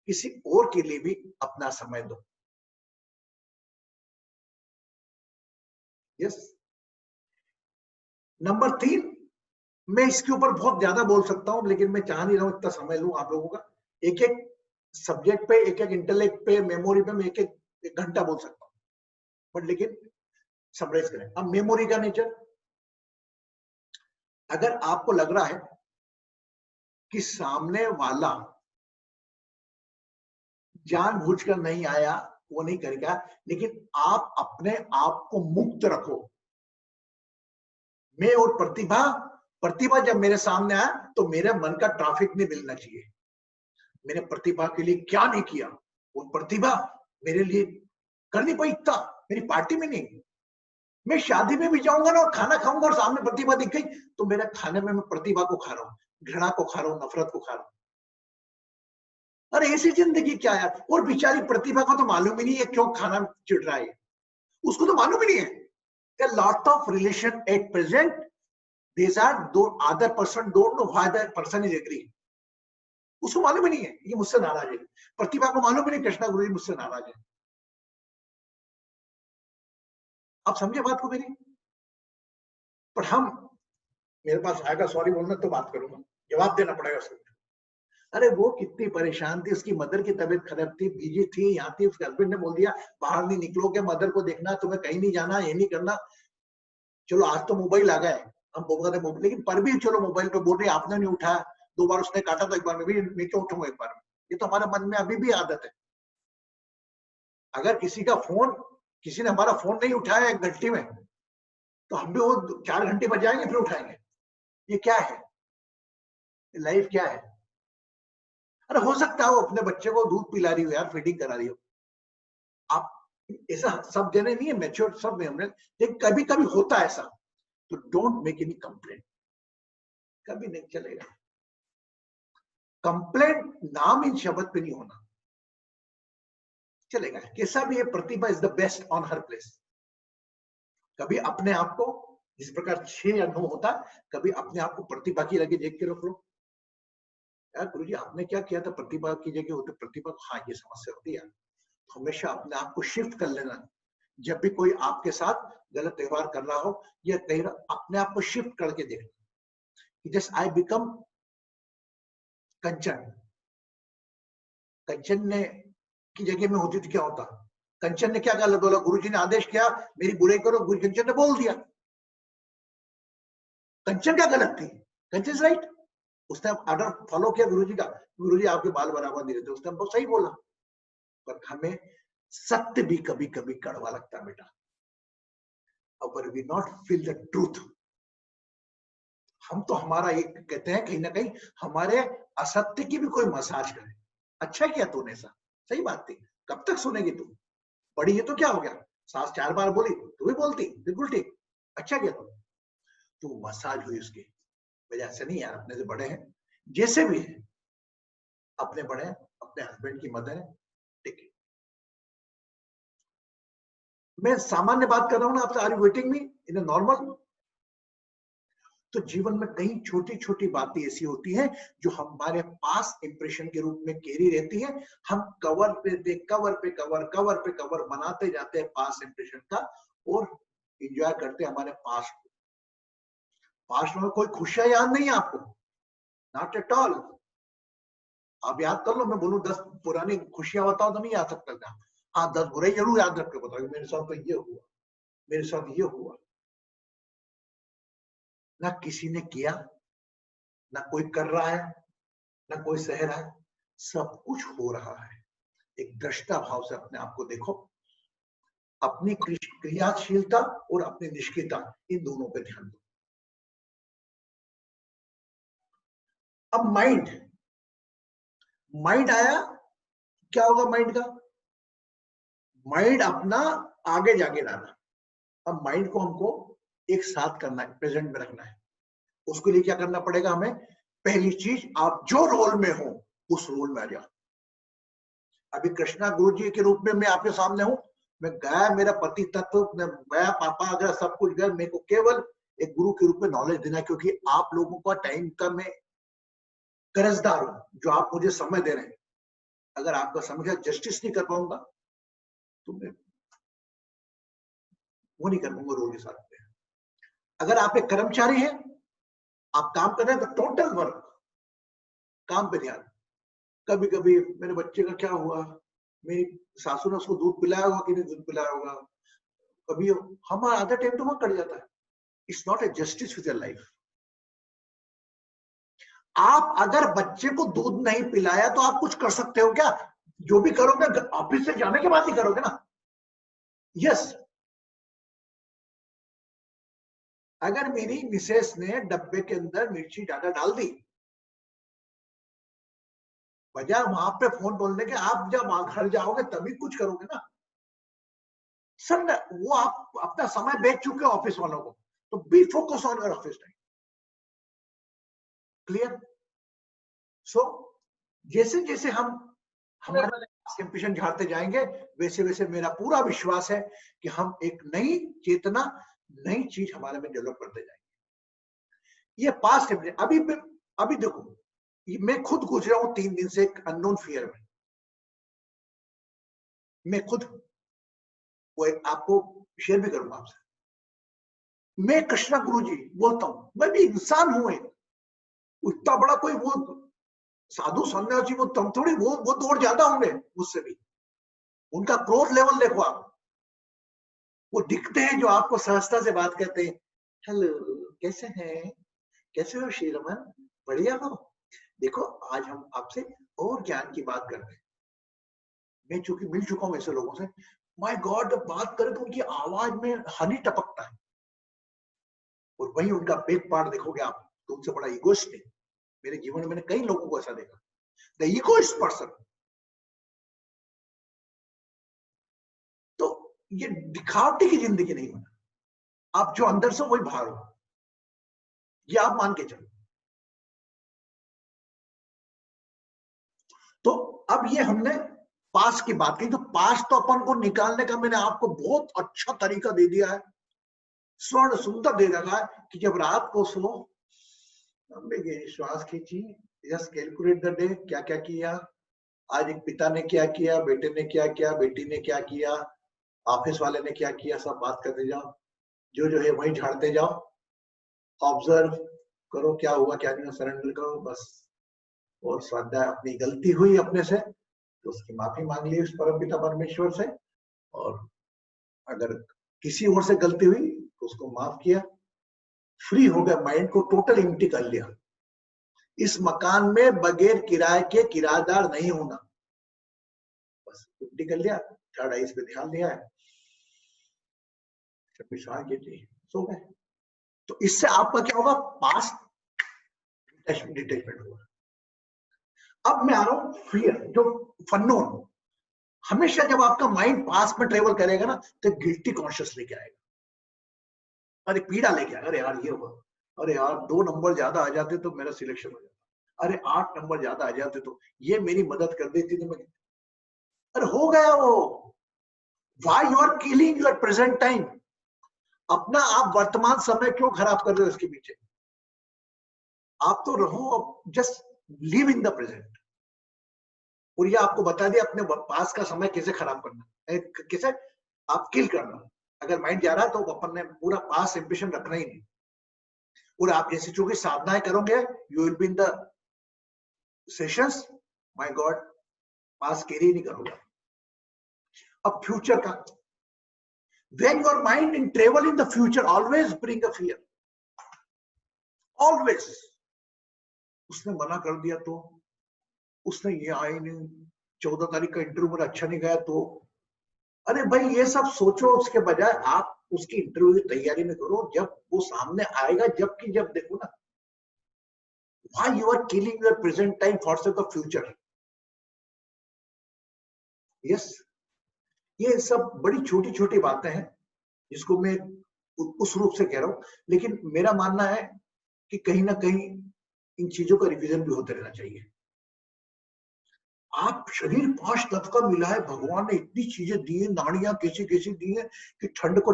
किसी और के लिए भी अपना समय दो। यस। नंबर 3, मैं इसके ऊपर बहुत ज्यादा बोल सकता हूं, लेकिन मैं चाह नहीं रहा हूं इतना समय लूं आप लोगों का। एक एक सब्जेक्ट पे, एक एक इंटेलेक्ट पे, मेमोरी पे मैं एक घंटा बोल सकता हूं, बट लेकिन समराइज करें। अब मेमोरी का नेचर, अगर आपको लग रहा है कि सामने वाला जानबूझकर नहीं आया, वो नहीं करेगा, लेकिन आप अपने आप को मुक्त रखो। मैं और प्रतिभा जब मेरे सामने आया तो मेरे मन का ट्रैफिक नहीं मिलना चाहिए। मैंने प्रतिभा के लिए क्या नहीं किया, वो प्रतिभा मेरे लिए कर नहीं पाई इतना, मेरी पार्टी में नहीं। मैं शादी में भी जाऊंगा ना और खाना खाऊंगा और सामने प्रतिभा दिख गई तो मेरे खाने में मैं प्रतिभा को खा रहा हूं, घृणा को खा रहा हूं, नफरत को खा रहा हूं। अरे ऐसी जिंदगी क्या यार। और बेचारी प्रतिभा को तो मालूम ही नहीं है क्यों खाना चिढ़ रहा है, उसको तो मालूम ही नहीं है। A lot of relation at present, these are other person don't know why that person is agree. उसको मालूम ही नहीं है ये मुझसे नाराज है, प्रतिभा को मालूम ही नहीं कृष्णा गुरु जी मुझसे नाराज है। आप समझे बात को मेरी? पर हम, मेरे पास आएगा सॉरी बोलना तो बात करूंगा, जवाब देना पड़ेगा उसको। अरे वो कितनी परेशान थी, उसकी मदर की तबीयत खराब थी, बिजी थी, यहाँ थी, उसके हस्बैंड ने बोल दिया बाहर नहीं निकलोगे, मदर को देखना, तुम्हें कहीं नहीं जाना, ये नहीं करना। चलो आज तो मोबाइल आ गया है, हम बोल रहे मोबाइल, लेकिन पर भी चलो मोबाइल पे बोल रही आपने नहीं उठाया, 2 बार उसने काटा तो एक बार में भी नीचे उठाऊंगा एक बार में। ये तो हमारे मन में अभी भी आदत है। अगर किसी का फोन, किसी ने हमारा फोन नहीं उठाया 1 घंटे में तो हम भी वो 4 घंटे बजाएंगे फिर उठाएंगे। ये क्या है? लाइफ क्या है? अरे हो सकता है वो अपने बच्चे को दूध पिला रही हो यार, फीडिंग करा रही हो, आप ऐसा सब जने नहीं है, मैच्योर सब में हमने, लेकिन कभी कभी होता है ऐसा, तो डोंट मेक एनी कंप्लेंट, कभी नहीं चलेगा। कंप्लेंट नाम इन शब्द पे नहीं होना चलेगा। कैसा भी है, Pratibha is the best on हर प्लेस। कभी अपने आप को, जिस प्रकार 6 या 9 होता, कभी अपने आप को प्रतिभा की लगे देख के रख लो। यार गुरुजी आपने क्या किया था, प्रतिभा की जगह होते प्रतिभा, हाँ ये समस्या होती है। हमेशा अपने आप को शिफ्ट कर लेना। जब भी कोई आपके साथ गलत व्यवहार कर रहा हो या कहीं, अपने आप को शिफ्ट करके देखना। जस्ट आई बिकम कंचन। कंचन ने की जगह में होती तो क्या होता? कंचन ने क्या गलत बोला? गुरुजी ने आदेश किया मेरी बुराई करो, गुरु कंचन ने बोल दिया। कंचन क्या गलत थी? कंचन इज राइट। उसने ऑर्डर फॉलो किया गुरुजी का, गुरुजी आपके बाल बराबर नहीं रहते, उसने बहुत सही बोला। पर हमें सत्य भी कभी कभी कड़वा लगता है बेटा। अगर we not feel the truth, हम तो हमारा एक कहते हैं कहीं ना कहीं हमारे असत्य की भी कोई मसाज करे। अच्छा किया तूने ऐसा, सही बात थी, कब तक सुनेगी तू? बड़ी है तो क्या हो गया, सास 4 बार बोली तू भी बोलती, बिल्कुल ठीक, अच्छा किया तू मसाज हुई उसकी वजह से। नहीं यार, अपने से बड़े हैं, जैसे भी है अपने बड़े हैं, अपने हस्बैंड की मदर है, ठीक है। मैं सामान्य बात कर रहा हूं ना आपसे, are you waiting me in a normal? तो जीवन में कई छोटी छोटी बातें ऐसी होती हैं जो हमारे पास इंप्रेशन के रूप में कैरी रहती है। हम कवर पे कवर बनाते जाते हैं पास इंप्रेशन का, और एंजॉय करते हैं हमारे पास्ट को। पास्ट में कोई खुशियां याद नहीं है आपको, नॉट एट ऑल। आप याद कर लो, मैं बोलूं 10 पुरानी खुशियां बताओ तो नहीं याद सकता। हाँ 10 बुराई जरूर याद रख के बताओ, मेरे साथ तो ये हुआ, मेरे साथ ये हुआ। ना किसी ने किया, ना कोई कर रहा है, ना कोई सह रहा है, सब कुछ हो रहा है। एक दृष्टा भाव से अपने आप को देखो, अपनी क्रियाशीलता और अपनी निष्क्रियता, इन दोनों पे ध्यान दो। अब माइंड आया, क्या होगा माइंड का? माइंड अपना आगे जाके लाना। अब माइंड को हमको एक साथ करना है, प्रेजेंट में रखना है। उसके लिए क्या करना पड़ेगा हमें? पहली चीज, आप जो रोल में हो उस रोल में आ जाओ। अभी कृष्णा गुरु जी के रूप में मैं आपके सामने हूं, मैं गया, मेरा पति तत्व, मैं गया, पापा अगर सब कुछ गया, मेरे को केवल एक गुरु के रूप में नॉलेज देना, क्योंकि आप लोगों का टाइम का मैं कर्जदार हूं, जो आप मुझे समय दे रहे हैं। अगर आपका समय का जस्टिस नहीं कर पाऊंगा तो मैं वो नहीं कर पाऊंगा रोल के साथ में। अगर आप एक कर्मचारी हैं, आप काम कर रहे हैं, तो टोटल वर्क, काम पे ध्यान। कभी कभी मेरे बच्चे का क्या हुआ, मेरी सासू ने उसको दूध पिलाया होगा कि नहीं दूध पिलाया होगा, कभी हमारा आधा टाइम तो वहां कट जाता है। It's not a justice with your life. आप अगर बच्चे को दूध नहीं पिलाया तो आप कुछ कर सकते हो क्या? जो भी करोगे ऑफिस से जाने के बाद ही करोगे ना। यस, अगर मेरी मिसेस ने डब्बे के अंदर मिर्ची ज्यादा डाल दी, बजाय वहां पे फोन बोलने के आप जब घर जाओगे तभी कुछ करोगे ना सर। वो आप अपना समय बेच चुके हो ऑफिस वालों को, तो be focus on your office time. Clear? So जैसे जैसे हम हमारा एम्बिशन झाड़ते जाएंगे, वैसे वैसे मेरा पूरा विश्वास है कि हम एक नई चेतना, नई चीज हमारे में डेवलप करते जाएंगे। ये पास्ट है। अभी देखो, मैं खुद गुजरा हूं 3 दिन से एक अननोन फियर में। मैं खुद वो आपको शेयर भी करूंगा आपसे। मैं कृष्णा गुरु जी बोलता हूं, मैं भी इंसान हूं, एक इतना बड़ा कोई वो साधु सन्यासी वो तुम थोड़ी, वो दौड़ ज्यादा होंगे मुझसे भी। उनका क्रोध लेवल देखो आप, वो दिखते हैं जो आपको सहजता से बात करते हैं, हेलो कैसे हैं, कैसे हो श्रीरमन, बढ़िया हो। देखो आज हम आपसे और ज्ञान की बात करते हैं। मैं चूंकि मिल चुका हूं ऐसे लोगों से, माय गॉड, जब बात करें तो उनकी आवाज में हनी टपकता है, और वही उनका बैक पार्ट देखोगे आप, तो उनसे बड़ा ईगोइस्ट नहीं। मेरे जीवन में मैंने कई लोगों को ऐसा देखा, द ईगोइस्ट पर्सन। तो ये दिखावटी की जिंदगी नहीं होना, आप जो अंदर से वही बाहर हो, ये आप मान के चलो। तो अब ये हमने पास्ट की बात की, तो पास्ट तो अपन को निकालने का मैंने आपको बहुत अच्छा तरीका दे दिया है, स्वर्ण सुंदर दे रखा है कि जब रात को सो, श्वास खींची, जस्ट कैलकुलेट द डे, क्या क्या किया आज, एक पिता ने क्या किया, बेटे ने क्या किया, बेटी ने क्या किया, ऑफिस वाले ने क्या किया, सब बात करते जाओ, जो है वही झाड़ते जाओ, ऑब्जर्व करो क्या हुआ क्या नहीं, सरेंडर करो बस। और स्वाध्याय, अपनी गलती हुई अपने से तो उसकी माफी मांग ली उस परमपिता परमेश्वर से, और अगर किसी और से गलती हुई तो उसको माफ किया, फ्री हो गया, माइंड को टोटल एम्प्टी कर लिया। इस मकान में बगैर किराए के किराएदार नहीं होना, बस एम्प्टी कर लिया, थर्ड आइज पे ध्यान दिया है, सो गए। तो इससे आपका क्या होगा, पास्ट डिटैचमेंट होगा। अब मैं आ रहा हूं फियर, जो फनोन। हमेशा जब आपका माइंड पास में ट्रेवल करेगा ना, तो गिल्टी कॉन्शियस लेके आएगा, अरे पीड़ा लेके आएगा, अरे यार ये हुआ, अरे यार 2 नंबर ज्यादा आ जाते तो मेरा सिलेक्शन हो जाता, अरे 8 नंबर ज्यादा आ जाते तो ये मेरी मदद कर देती तो मैं, अरे हो गया वो। Why you are killing your present time? अपना आप वर्तमान समय क्यों खराब कर रहे हो इसके पीछे? आप तो रहो, just live in the present. और ये आपको बता दिया अपने पास का समय कैसे खराब करना, कैसे आप किल करना। अगर माइंड जा रहा है तो अपन ने पूरा पास एम्बिशन रखना ही नहीं, और आप जैसे चूंकि साधनाएं करोगे, you will be in the sessions, my God, pass carry नहीं करोगे। अब फ्यूचर का, when your mind in travel in the future always bring a fear, always। उसने मना कर दिया तो, उसने ये आए नहीं, 14 तारीख का इंटरव्यू मेरा अच्छा नहीं गया तो, अरे भाई ये सब सोचो, उसके बजाय आप उसकी इंटरव्यू की तैयारी में करो, जब वो सामने आएगा, जबकि जब देखो ना, why you are killing your present time for the future? yes, ये सब बड़ी छोटी छोटी बातें हैं जिसको मैं उस रूप से कह रहा हूं, लेकिन मेरा मानना है कि कहीं ना कहीं इन चीजों का रिवीजन भी होते रहना चाहिए। आप शरीर 5 तत्व का मिला है, भगवान ने इतनी चीजें दी है, नाड़ियां कैसी कैसी दी है कि ठंड को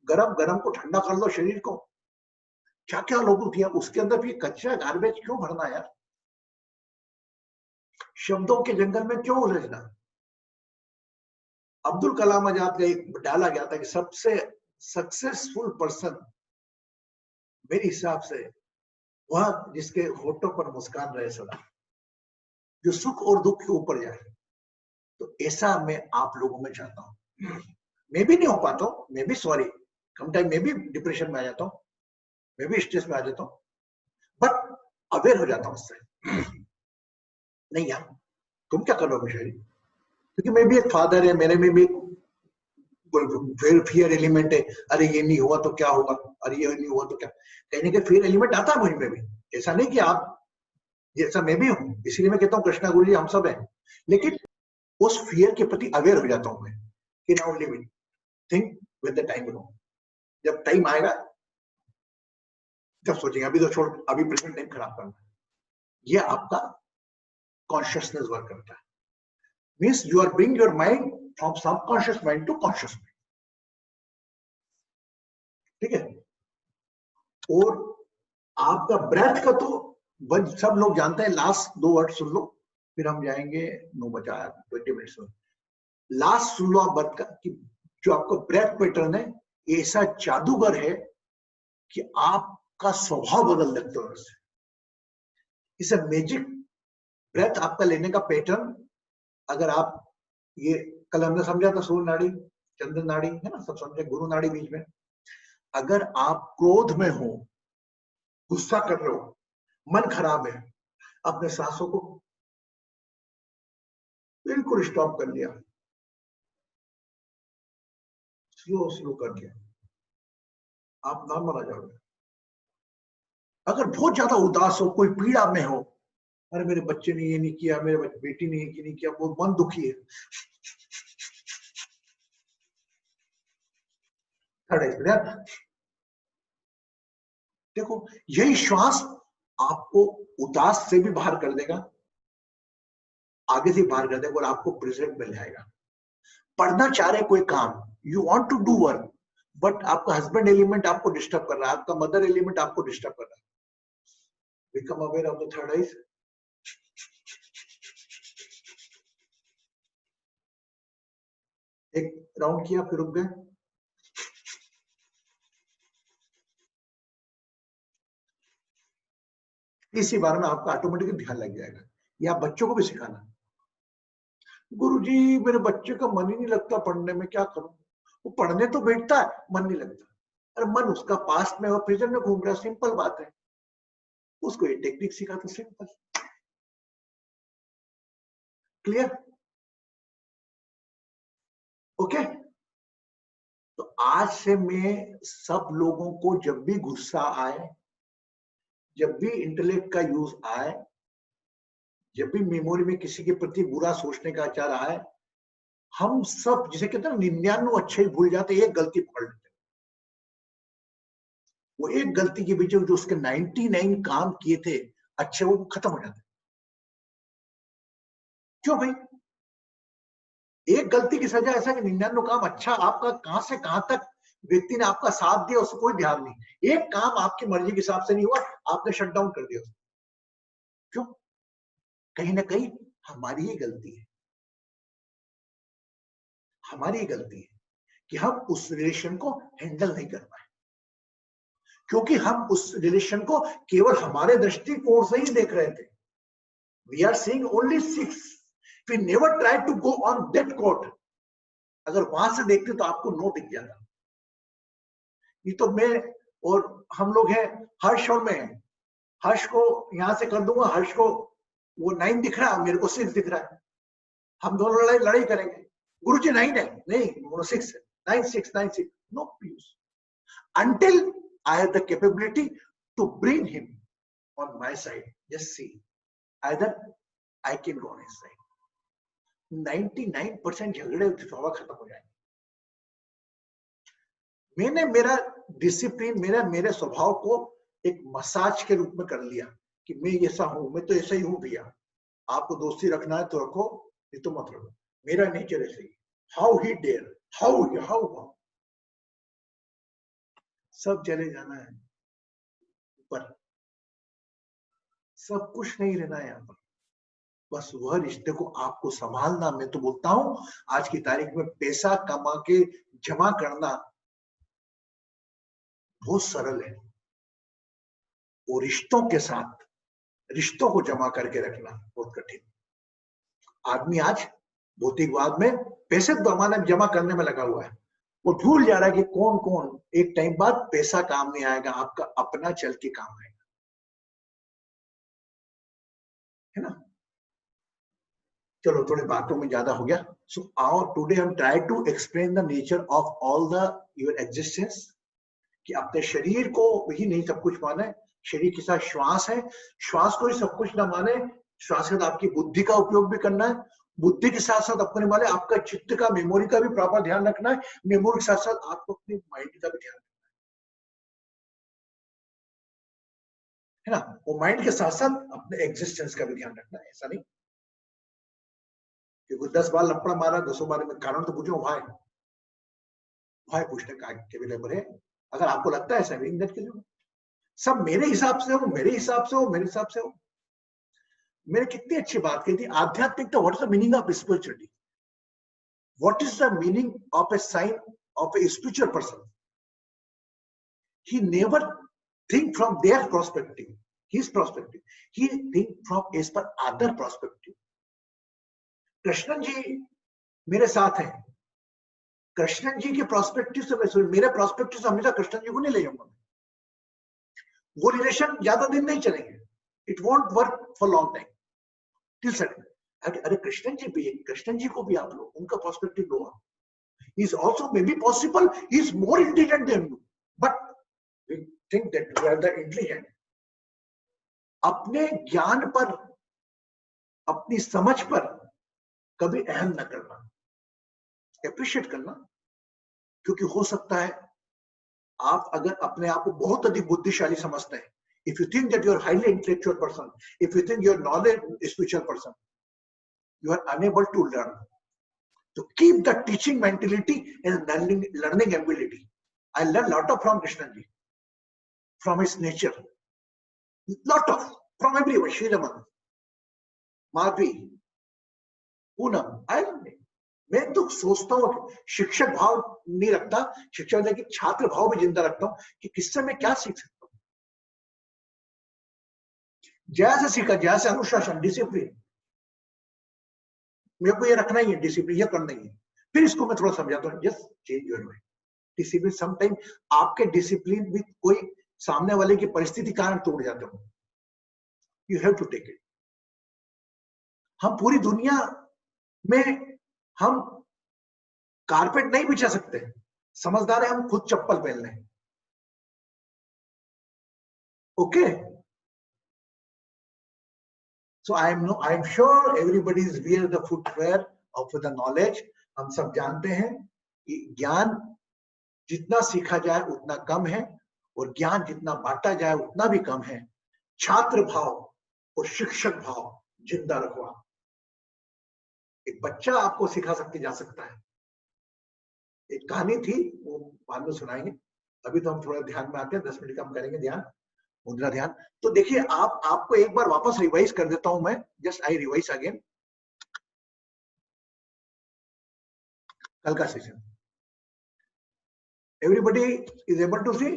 गरम गरम को ठंडा कर लो शरीर को, क्या क्या लोगों किया, उसके अंदर भी कचरा गार्बेज क्यों भरना यार, शब्दों के जंगल में क्यों उलझना। अब्दुल कलाम आजाद का डाला गया था कि सबसे सक्सेसफुल पर्सन मेरे हिसाब से वह जिसके होठों पर मुस्कान रहे सदा, जो सुख और दुख के ऊपर जाए। तो ऐसा मैं आप लोगों में चाहता हूं। मैं भी नहीं हो पाता हूं, मैं भी सॉरी, कम टाइम मैं भी डिप्रेशन में आ जाता हूं, मैं भी स्ट्रेस में आ जाता हूं, बट अवेयर हो जाता हूं उससे। नहीं यार तुम क्या कर रहे हो शरीर, क्योंकि मैं भी एक फादर है, मेरे में भी फियर एलिमेंट है, अरे ये नहीं हुआ तो क्या होगा, अरे ये नहीं हुआ तो क्या, कहीं ना कहीं फियर एलिमेंट आता है मुझ में भी। ऐसा नहीं कि आप, जैसा मैं भी हूं, इसीलिए मैं कहता हूँ कृष्णा गुरु जी हम सब हैं, लेकिन उस फियर के प्रति अवेयर हो जाता हूं मैं कि now live it, think with the time, जब टाइम आएगा जब सोचेंगे, अभी तो छोड़, अभी प्रेजेंट टाइम खराब करना। ये आपका कॉन्शियसनेस वर्क करता है, means you are bring your mind from subconscious mind to conscious mind, ठीक है। और आपका ब्रेथ का तो सब लोग जानते हैं, लास्ट 2 वर्ड सुन लो फिर हम जाएंगे, 9 बजा 20 मिनट्स में, लास्ट सुन लो आप बर्थ का, कि जो आपका ब्रेथ पैटर्न है ऐसा जादूगर है कि आपका स्वभाव बदल देता है उससे। इस मैजिक ब्रेथ आपका लेने का पैटर्न, अगर आप ये कल हमने समझा था सूर्य नाड़ी, चंद्र नाड़ी है ना, सब समझे, गुरु नाड़ी बीच में, अगर आप क्रोध में हो, गुस्सा कर रहे हो, मन खराब है, अपने सांसों को बिल्कुल स्टॉप कर लिया, स्लो स्लो कर दिया, आप नॉर्मल आ जाओगे। अगर बहुत ज्यादा उदास हो, कोई पीड़ा में हो, अरे मेरे बच्चे ने ये नहीं किया, मेरे बेटी ने ये नहीं किया, वो मन दुखी है, देखो यही श्वास आपको उदास से भी बाहर कर देगा, आगे से बाहर कर देगा और आपको प्रेजेंट मिल जाएगा। पढ़ना चाह रहे कोई काम, you want to do work, but आपका हस्बैंड एलिमेंट आपको डिस्टर्ब कर रहा है, आपका मदर एलिमेंट आपको डिस्टर्ब कर रहा है, become aware of the third eyes. एक राउंड किया फिर रुक गए, इसी बार में आपका ऑटोमेटिकली ध्यान लग जाएगा। या बच्चों को भी सिखाना, गुरुजी मेरे बच्चे का मन ही नहीं लगता पढ़ने में, क्या करूं, वो पढ़ने तो बैठता है, मन नहीं लगता, अरे मन उसका पास्ट में और प्रेजेंट में घूम रहा है, सिंपल बात है, उसको ये टेक्निक सिखा तो सिंपल, क्लियर, ओके। तो आज से मैं सब लोगों को जब भी गुस्सा आए, जब भी इंटेलेक्ट का यूज आए, जब भी मेमोरी में किसी के प्रति बुरा सोचने का आचार आए, हम सब जिसे कहते हैं 99 अच्छे ही भूल जाते, एक गलती पकड़ लेते, वो एक गलती के पीछे जो उसके 99 काम किए थे अच्छे, वो खत्म हो जाते। क्यों भाई, एक गलती की सजा ऐसा कि 99 काम अच्छा, आपका कहां से कहां तक व्यक्ति ने आपका साथ दिया उसको कोई ध्यान नहीं, एक काम आपकी मर्जी के हिसाब से नहीं हुआ, आपने शट डाउन कर दिया। क्यों, कहीं ना कहीं हमारी ही गलती है, हमारी ही गलती है कि हम उस रिलेशन को हैंडल नहीं कर पाए, क्योंकि हम उस रिलेशन को केवल हमारे दृष्टिकोण से ही देख रहे थे। We are seeing only 6. We never tried to go on that court. अगर वहां से देखते तो आपको 9 दिख जाता। ये तो मैं और हम लोग हैं, हर्ष और मैं, हर्ष को यहां से कर दूंगा, हर्ष को वो 9 दिख रहा है, मेरे को 6 दिख रहा है, हम दोनों लड़ाई करेंगे, गुरुजी 9 है, नहीं वो 6 है, 9 6 9 6, no use until I have the capability to bring him on my side. Just see, either I can go on his side. 99% झगड़े खत्म हो जाएंगे। मैंने मेरा डिसिप्लिन, मेरे स्वभाव को एक मसाज के रूप में कर लिया कि मैं ऐसा हूं, मैं तो ऐसा ही हूं भैया, आपको दोस्ती रखना है तो रखो, नहीं तो मत रखो, मेरा नेचर ऐसे ही। हाउ ही डेयर, हाउ सब चले जाना है ऊपर, सब कुछ नहीं रहना है यहाँ पर, बस वह रिश्ते को आपको संभालना। मैं तो बोलता हूं आज की तारीख में पैसा कमा के जमा करना बहुत सरल है, वो रिश्तों के साथ रिश्तों को जमा करके रखना बहुत कठिन। आदमी आज भौतिकवाद में पैसे जमा करने में लगा हुआ है, वो भूल जा रहा है कि कौन कौन एक टाइम बाद पैसा काम नहीं आएगा, आपका अपना चल के काम आएगा, है ना। चलो थोड़ी बातों में ज्यादा हो गया। सो टुडे हम try to explain the nature of all the your existence, कि अपने शरीर को ही नहीं सब कुछ माने, शरीर के साथ श्वास है, श्वास को ही सब कुछ ना माने, श्वास के साथ आपकी बुद्धि का उपयोग भी करना है, बुद्धि के साथ साथ अपने वाले आपका चित्त का, मेमोरी का भी प्रॉपर ध्यान रखना है, मेमोरी के साथ साथ आपको अपने माइंड का भी ध्यान रखना है ना, वो माइंड के साथ साथ अपने एग्जिस्टेंस का भी ध्यान रखना है। ऐसा नहीं कि 10 बार लपड़ा मारा 200 बार में कारण तो पूछो भाई, भाई पूछने का अवेलेबल है, अगर आपको लगता है सेविंग दैट के लिए सब मेरे हिसाब से हो, मेरे हिसाब से हो, मेरे हिसाब से हो। मैंने कितनी अच्छी बात कही थी, आध्यात्मिकता, what is the meaning of spirituality, what is the meaning of a sign of a spiritual person. He never think from their perspective, his perspective, he think from as per other perspective। Krishnan ji मेरे साथ हैं, कृष्णन जी के प्रोस्पेक्टिव से, मेरे प्रोस्पेक्टिव से हमेशा कृष्णन जी को नहीं ले जाऊंगा, वो रिलेशन ज्यादा दिन नहीं चलेंगे, it won't work for long time till sudden. अरे कृष्णन जी भी, कृष्णन जी को भी आप लोग उनका प्रोस्पेक्टिव लो, is also may be possible, he is more intelligent than you, but we think that we are the intelligent. अपने ज्ञान पर, अपनी समझ पर कभी अहम न करना, एप्रिशिएट करना, क्योंकि हो सकता है आप अगर अपने आप को बहुत अधिक बुद्धिशाली समझते हैं, if you think that you are highly intellectual person, if you think you are knowledge spiritual person, you are unable to learn. So keep the teaching mentality and learning ability. I learned a lot of from Krishna ji, from his nature, lot of, from everyone, Shri Raman, Madhvi, Poonam, मैं तो सोचता हूँ शिक्षक भाव नहीं रखता, शिक्षक लेकिन छात्र भाव भी जिंदा रखता हूँ कि किससे मैं क्या सीख सकता हूँ। जैसे सीखा, जैसे अनुशासन, डिसिप्लिन, मेरे को ये रखना ही है, डिसिप्लिन ये करना ही है, फिर इसको मैं थोड़ा समझाता हूँ, just change your way. Discipline sometime आपके डिसिप्लिन भी कोई सामने वाले की परिस्थिति कारण तोड़ जाते हो, you have to take it. हम पूरी दुनिया में हम कारपेट नहीं बिछा सकते, समझदार है हम खुद चप्पल पहन लें, okay. So I am sure everybody is wear the footwear of the knowledge. हम सब जानते हैं कि ज्ञान जितना सीखा जाए उतना कम है, और ज्ञान जितना बांटा जाए उतना भी कम है। छात्र भाव और शिक्षक भाव जिंदा रखो। एक बच्चा आपको सिखा सकते जा सकता है। एक कहानी थी, वो बाद में सुनाएंगे, अभी तो हम थोड़ा ध्यान में आते हैं, 10 मिनट का हम करेंगे ध्यान, मुद्रा ध्यान। तो देखिए आपको एक बार वापस रिवाइज कर देता हूं मैं, जस्ट आई रिवाइज अगेन कल का सेशन। Everybody is able to see?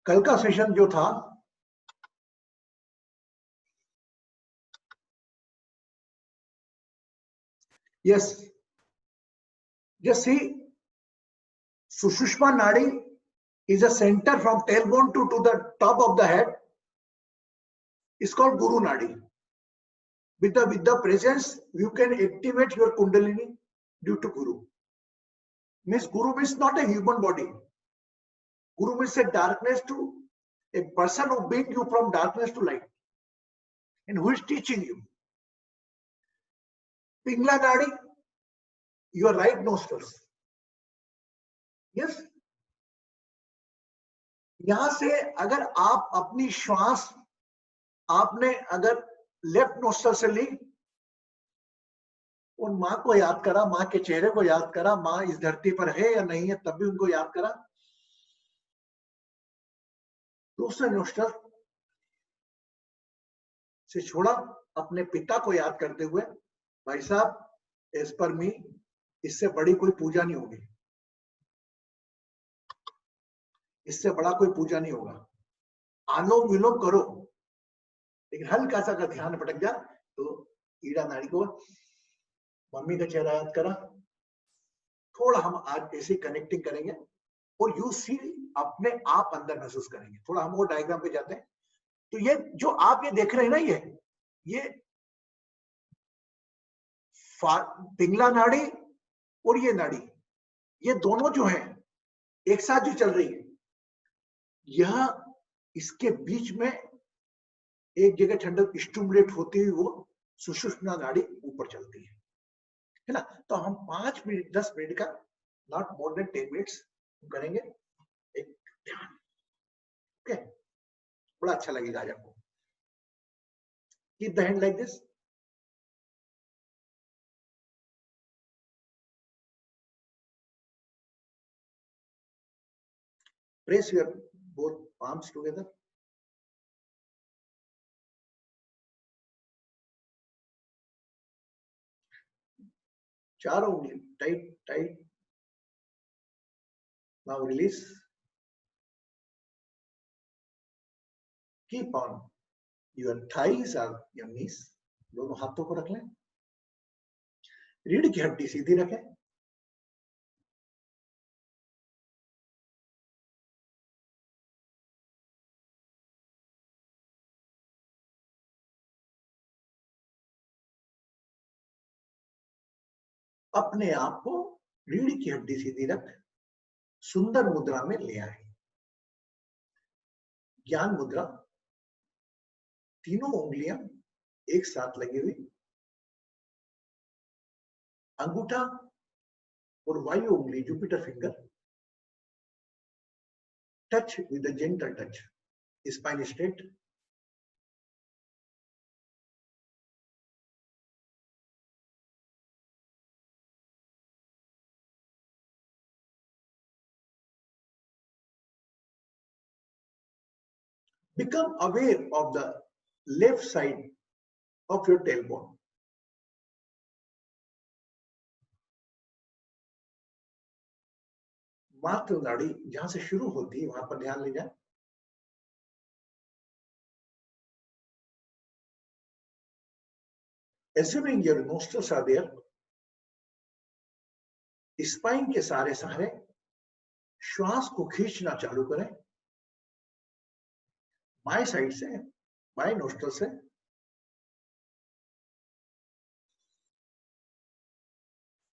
कल का सेशन जो था, यस, जस्ट सी, सुषुम्ना नाड़ी is a center from tailbone to the top of the head, is called Guru Nadi. With the presence you can activate your Kundalini due to Guru. Means Guru means not a human body. Guru means a darkness to a person who brings you from darkness to light. and who is teaching you. Pingla nadi, your right nostrils. Yes. यहां से अगर आप अपनी श्वास आपने अगर लेफ्ट नोस्ट्रल से ली, उन मां को याद करा, मां के चेहरे को याद करा, मां इस धरती पर है या नहीं है तब भी उनको याद करा। दूसरे नोस्ट्रल से छोड़ा, अपने पिता को याद करते हुए, भाई साहब एज पर मी इससे बड़ी कोई पूजा नहीं होगी, इससे बड़ा कोई पूजा नहीं होगा। अनुलोम विलोम करो, लेकिन हल्का सा अगर ध्यान भटक जाए तो ईड़ा नाड़ी को, मम्मी का चेहरा याद करा, थोड़ा हम आज ऐसे कनेक्टिंग करेंगे और यू सी अपने आप अंदर महसूस करेंगे। थोड़ा हम वो डायग्राम पे जाते हैं। तो ये जो आप ये देख रहे हैं ना, ये पिंगला नाड़ी और ये नाड़ी, ये दोनों जो है एक साथ जो चल रही है, यह इसके बीच में एक जगह ठंडक स्टिमुलेट होती हुई वो सुषुम्ना नाड़ी ऊपर चलती है ना। तो हम 5 मिनट 10 मिनट का, नॉट मोर देन 10 मिनट्स करेंगे एक ध्यान। ओके, बड़ा अच्छा लगेगा आज आपको। Keep the hand like this. Press your both palms together. चारों उंगली tight tight. Now release. Keep on your thighs or your knees. दोनों हाथों को रख लें। रीढ़ की हड्डी सीधी रखें। अपने आप को रीढ़ की हड्डी सीधी रख सुंदर मुद्रा में ले आए। ज्ञान मुद्रा, तीनों उंगलियां एक साथ लगी हुई, अंगूठा और वायु उंगली Jupiter finger touch with a gentle touch, spine straight. Become aware of the left side of your tailbone. मात्र नाड़ी जहां से शुरू होती है वहां पर ध्यान ले जाए। Assuming your nostrils are there, spine के सारे सहारे श्वास को खींचना चालू करें। बाएं साइड से, बाएं नोस्ट्रल से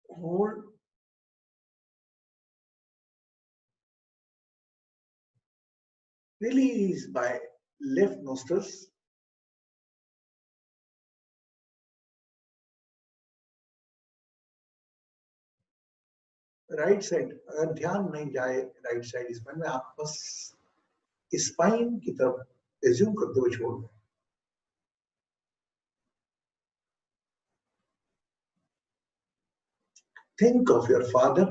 hold, release by left nostrils. Right side, अगर ध्यान नहीं जाए राइट साइड स्पाइन में, आप बस स्पाइन की तरफ एज्यूम करते हुए छोड़ दें। Think of your father,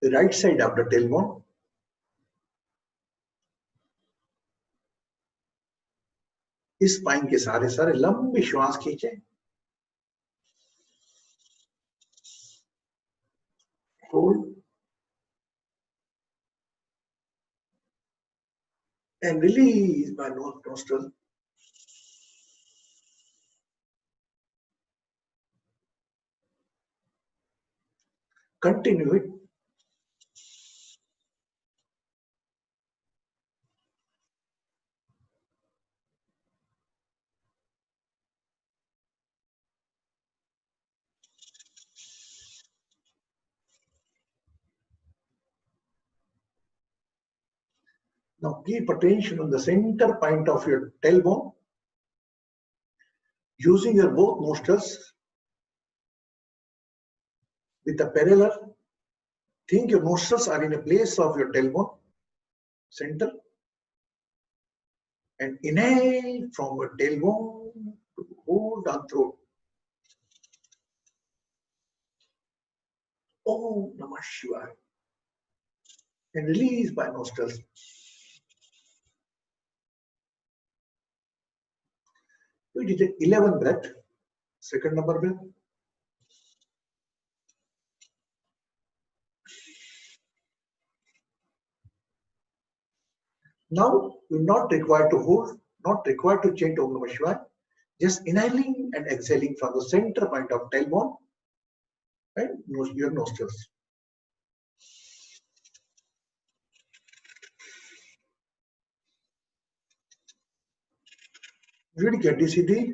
the right side of the tailbone. इस स्पाइन के सारे सारे लंबी श्वास खींचे, hold and release by nostril. Continue it. Now keep attention on the center point of your tailbone. using your both nostrils with a parallel. Think your nostrils are in a place of your tailbone center, and inhale from your tailbone to hold down throat. Om Namah Shivaya. And release by nostrils. We did an 11 breath. Second number breath. Now you're not required to hold, not required to chant Om Namah Shivaya. Just inhaling and exhaling from the center point of tailbone and your nostrils. Read KTCD.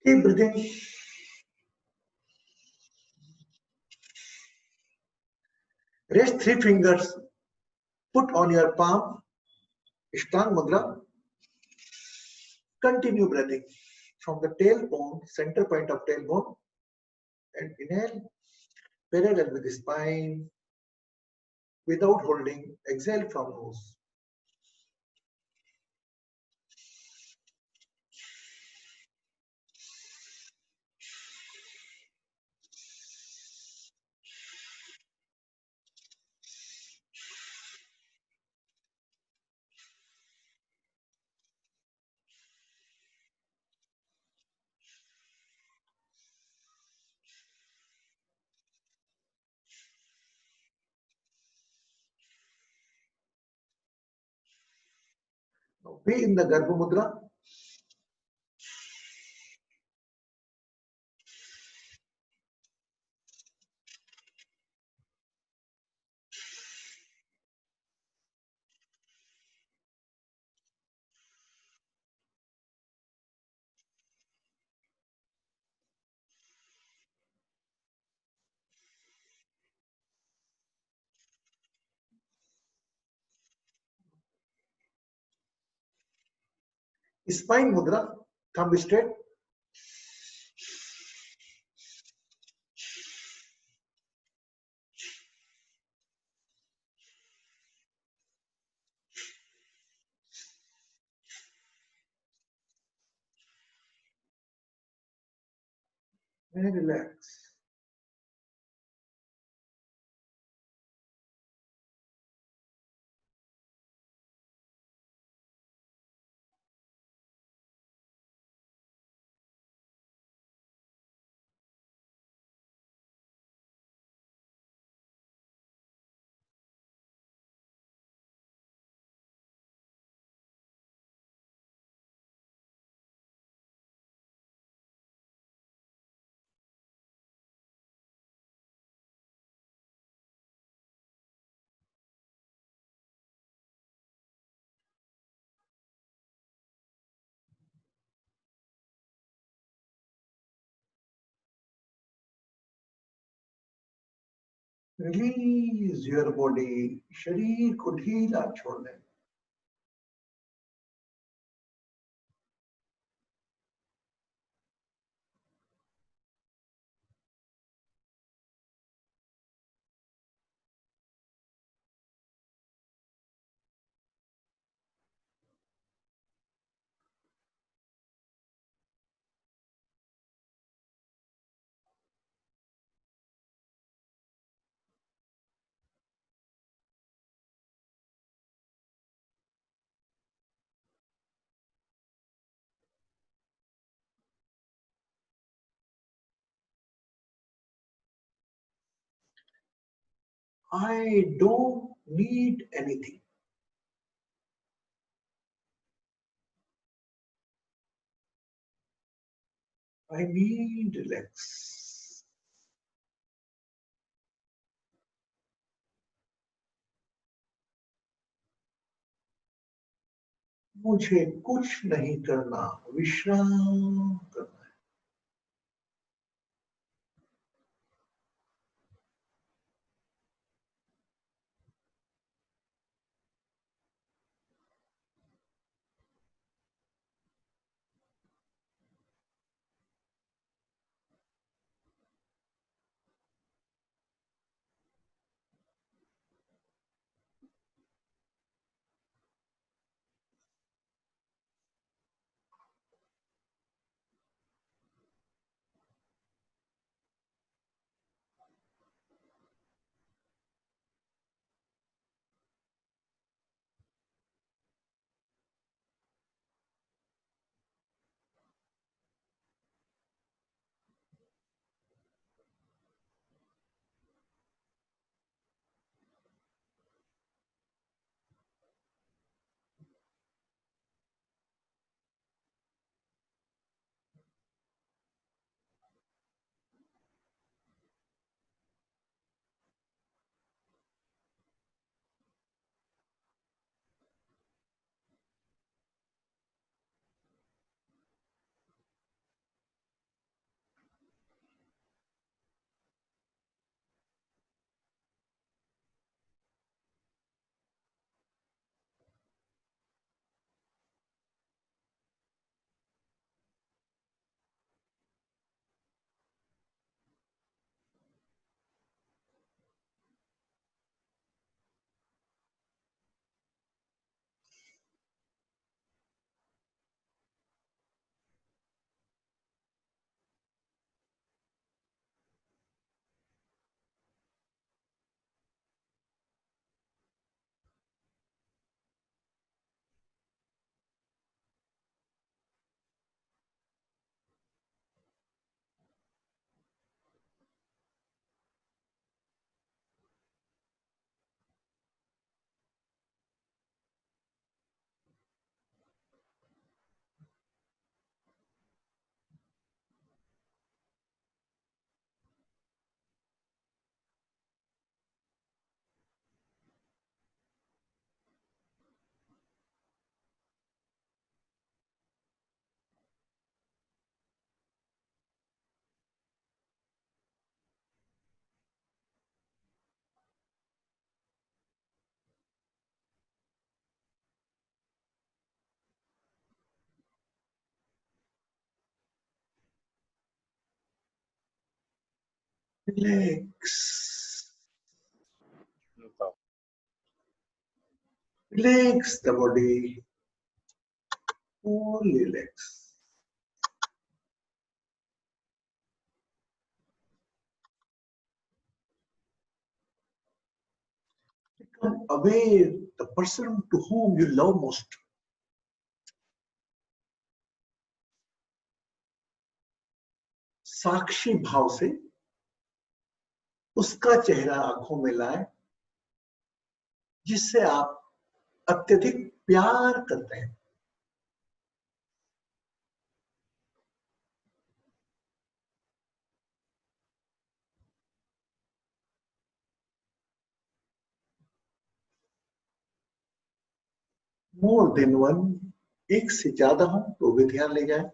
Keep breathing. Rest 3 fingers. Put on your palm. Ashtanga Mudra. Continue breathing from the tailbone, center point of tailbone, and inhale parallel with the spine without holding. Exhale from nose. Now be in the Garbha Mudra. Spine Mudra. Thumb straight. And relax. Release your body. शरीर को ढीला छोड़ दें. I don't need anything. I need relax. मुझे कुछ नहीं करना, विश्राम करना है. Relax. Relax the body. Fully relax. Become aware the person to whom you love most. साक्षी भाव से उसका चेहरा आंखों में लाए जिससे आप अत्यधिक प्यार करते हैं. मोर देन वन, एक से ज्यादा हो तो भी ध्यान ले जाए.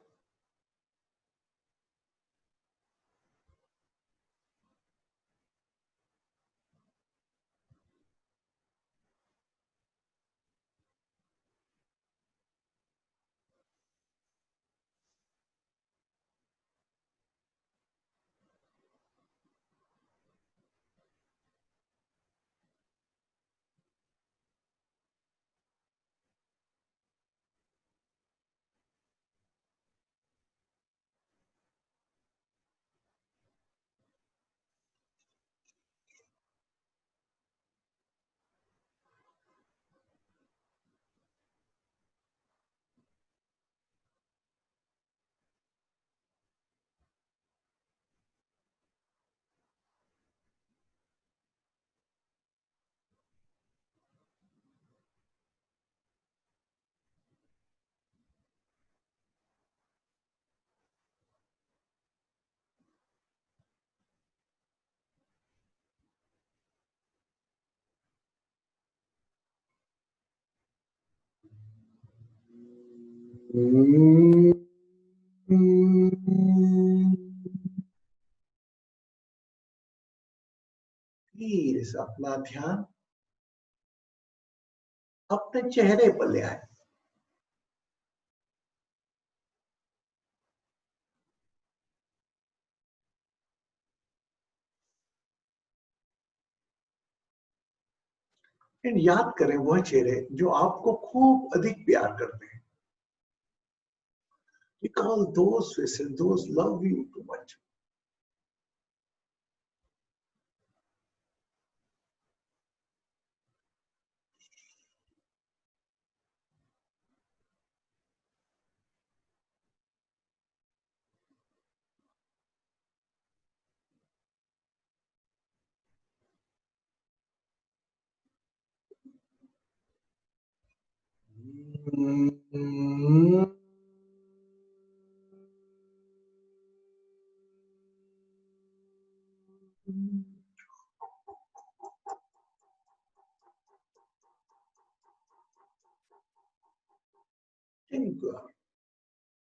धीरे से अपना ध्यान अपने चेहरे पर ले आए। याद करें वह चेहरे जो आपको खूब अधिक प्यार करते हैं। Recall those faces, those love you too much.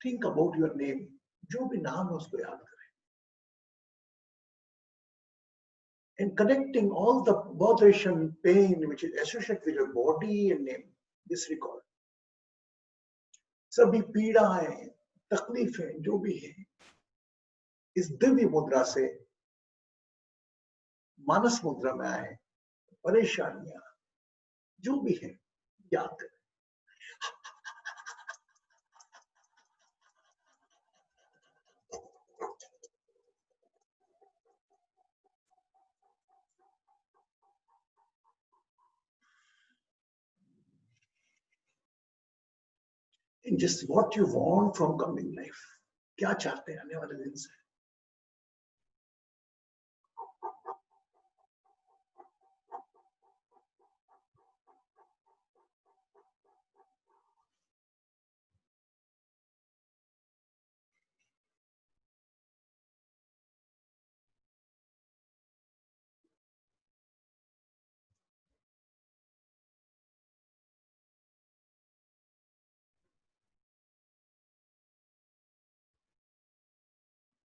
Think about your name. जो भी नाम है उसको याद करें. And connecting all the botheration, pain which is associated with your body and name, this recall. सभी पीड़ाएं, तकलीफें जो भी है, इस दिव्य मुद्रा से मानस मुद्रा में आए, परेशानियां जो भी है याद करें. And just what you want from coming life. क्या चाहते हैं आने वाले दिन से?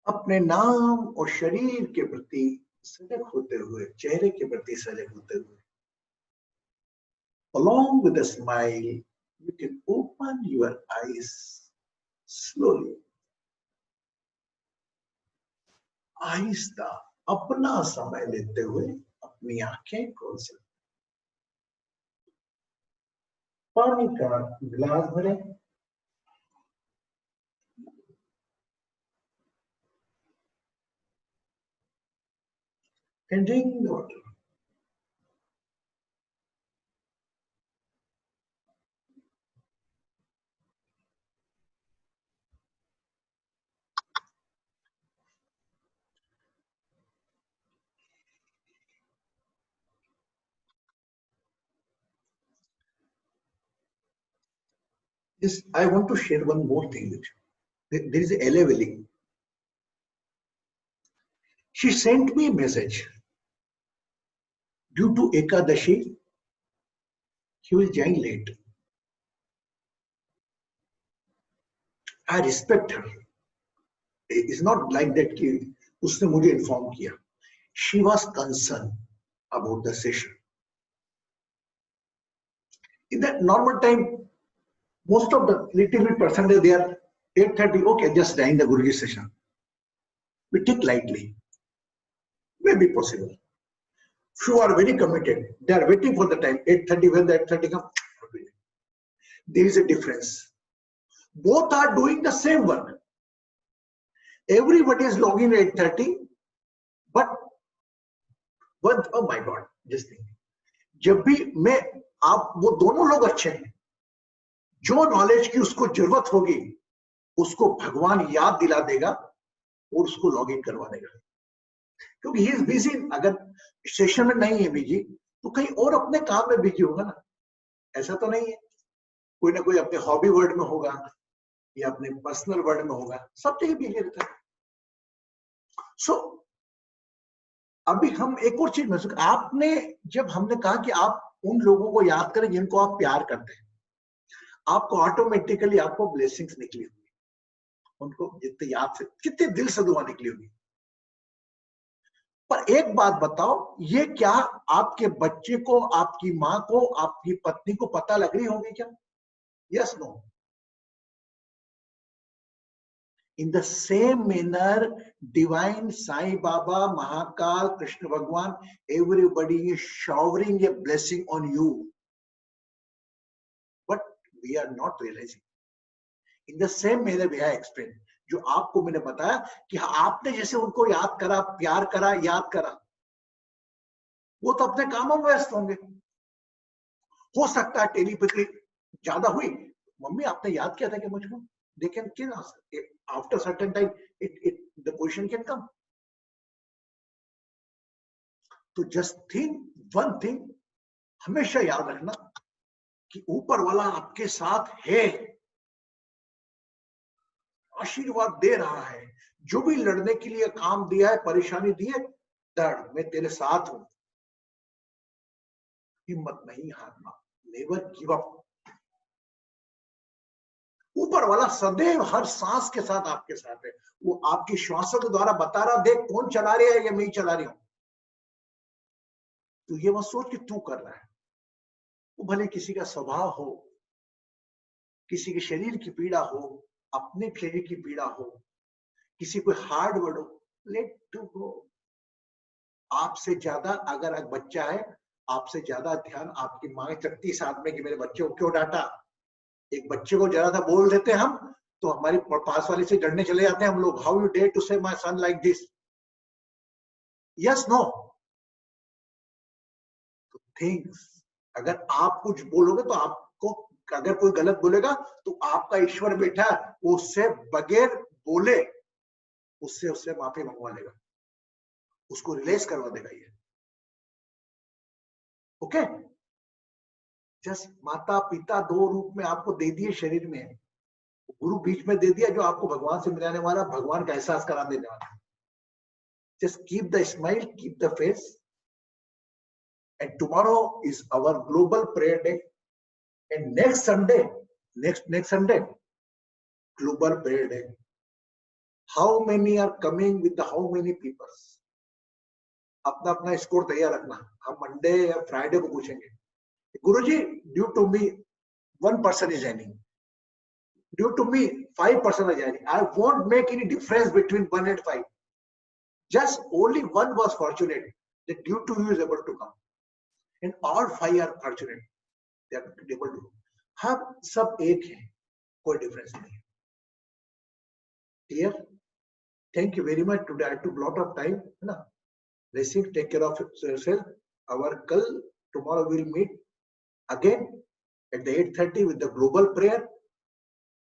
अपने नाम और शरीर के प्रति सजग होते हुए, चेहरे के प्रति सजग होते हुए, along with a smile, you can open your eyes slowly. आहिस्ता अपना समय लेते हुए अपनी आंखें खोल सकते. पानी का गिलास भरें. And drink the water. Yes, I want to share one more thing with you. There is a Ella Willing. She sent me a message. Due to Ekadashi, he will join late. I respect her. It's not like that कि उसने मुझे inform किया. She was concerned about the session. In that normal time, most of the little bit percentage they are 8:30. Okay, just join the Guruji session. We take lightly. Maybe possible. Few are very committed. They are waiting for the time 8:30. When the 8:30 comes, there is a difference. Both are doing the same work. Everybody is logging at 8:30, but one, oh my God, just think. जब भी मैं आप वो दोनों लोग अच्छे हैं. जो नॉलेज की उसको जरूरत होगी, उसको भगवान याद दिला देगा और उसको लॉग इन करवा देगा. क्योंकि ही इज बिजी. अगर सेशन में नहीं है बिजी तो कहीं और अपने काम में बिजी होगा ना. ऐसा तो नहीं है. कोई ना कोई अपने हॉबी वर्ड में होगा या अपने पर्सनल वर्ड में होगा. सब जगह बिजी रहता है. सो अभी हम एक और चीज महसूस, आपने जब हमने कहा कि आप उन लोगों को याद करें जिनको आप प्यार करते हैं, आपको ऑटोमेटिकली आपको ब्लेसिंग्स निकली होगी, उनको जितने याद से कितने दिल से दुआ निकली होगी। पर एक बात बताओ, ये क्या आपके बच्चे को, आपकी माँ को, आपकी पत्नी को पता लग रही होगी क्या? Yes no? In the same manner, divine Sai Baba, Mahakal, Krishna Bhagwan, everybody is showering a blessing on you, but we are not realizing. In the same manner we have explained, जो आपको मैंने बताया कि आपने जैसे उनको याद करा, प्यार करा, याद करा, वो तो अपने कामों में व्यस्त होंगे। हो सकता है टेलीपैथी ज्यादा हुई, मम्मी आपने याद किया था कि मुझको, they can kill us after certain time, the position can come. तो just think one thing, हमेशा याद रखना कि ऊपर वाला आपके साथ है, आशीर्वाद दे रहा है, जो भी लड़ने के लिए काम दिया है, परेशानी दी है, दर्द मैं तेरे साथ हूं, हिम्मत नहीं हारना, नेवर गिव अप। ऊपर वाला सदैव हर सांस के साथ आपके साथ है, वो आपकी श्वासों के द्वारा बता रहा, देख कौन चला रही है या मैं ही चला रही हूं। तो ये मत सोच कि तू कर रहा है, वो भले किसी का स्वभाव हो, किसी के शरीर की पीड़ा हो, अपने शरीर की पीड़ा हो, किसी को हार्ड वर्ड हो, लेट टू गो। आपसे ज्यादा अगर एक बच्चा है, आपसे ज्यादा ध्यान आपकी मां रखती है साथ में कि मेरे बच्चे को क्यों डांटा। एक बच्चे को जरा सा बोल देते हम तो हमारी पास वाले से डरने चले जाते हैं हम लोग, how you dare to say my son like this, yes no? Things, अगर आप कुछ बोलोगे तो आपको, अगर कोई गलत बोलेगा तो आपका ईश्वर बैठा है, वो उससे बगैर बोले उससे माफी मंगवा लेगा, उसको रिलीज करवा देगा ये। ओके? जस्ट माता पिता दो रूप में आपको दे दिए शरीर में, गुरु बीच में दे दिया जो आपको भगवान से मिलाने वाला, भगवान का एहसास करा देने वाला। Just keep the smile, keep the face, and tomorrow is our global prayer day, and next Sunday global prayer day. How many are coming with the how many people? अपना अपना स्कोर तैयार रखना, हम मंडे या फ्राइडे को पूछेंगे, Guruji due to me 1% is joining, due to me 5% is joining, I won't make any difference between 1 and 5, just only one was fortunate that due to you is able to come, and all 5 are fortunate they are able to. हम सब एक हैं, कोई डिफरेंस नहीं है। Clear? Thank you very much. Today I took lot of time, है ना? Blessing, take care of yourself. Our कल tomorrow we'll meet again at the 8:30 with the global prayer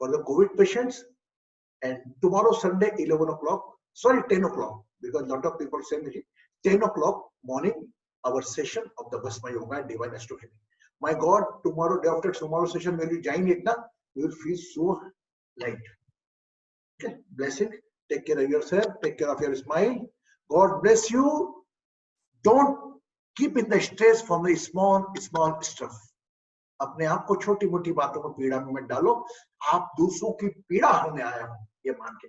for the COVID patients, and tomorrow Sunday 11 o'clock, sorry 10 o'clock, because lot of people say 10 o'clock morning our session of the Bhasma Yoga and Divine Astronomy. My God, tomorrow, day after tomorrow session, when you join it, you will feel so light. Okay, blessing. Take care of yourself. Take care of your smile. God bless you. Don't keep in the stress from the small stuff. अपने आप को छोटी मोटी बातों में पीड़ा में मत डालो, आप दूसरों की पीड़ा होने आया हो ये मान के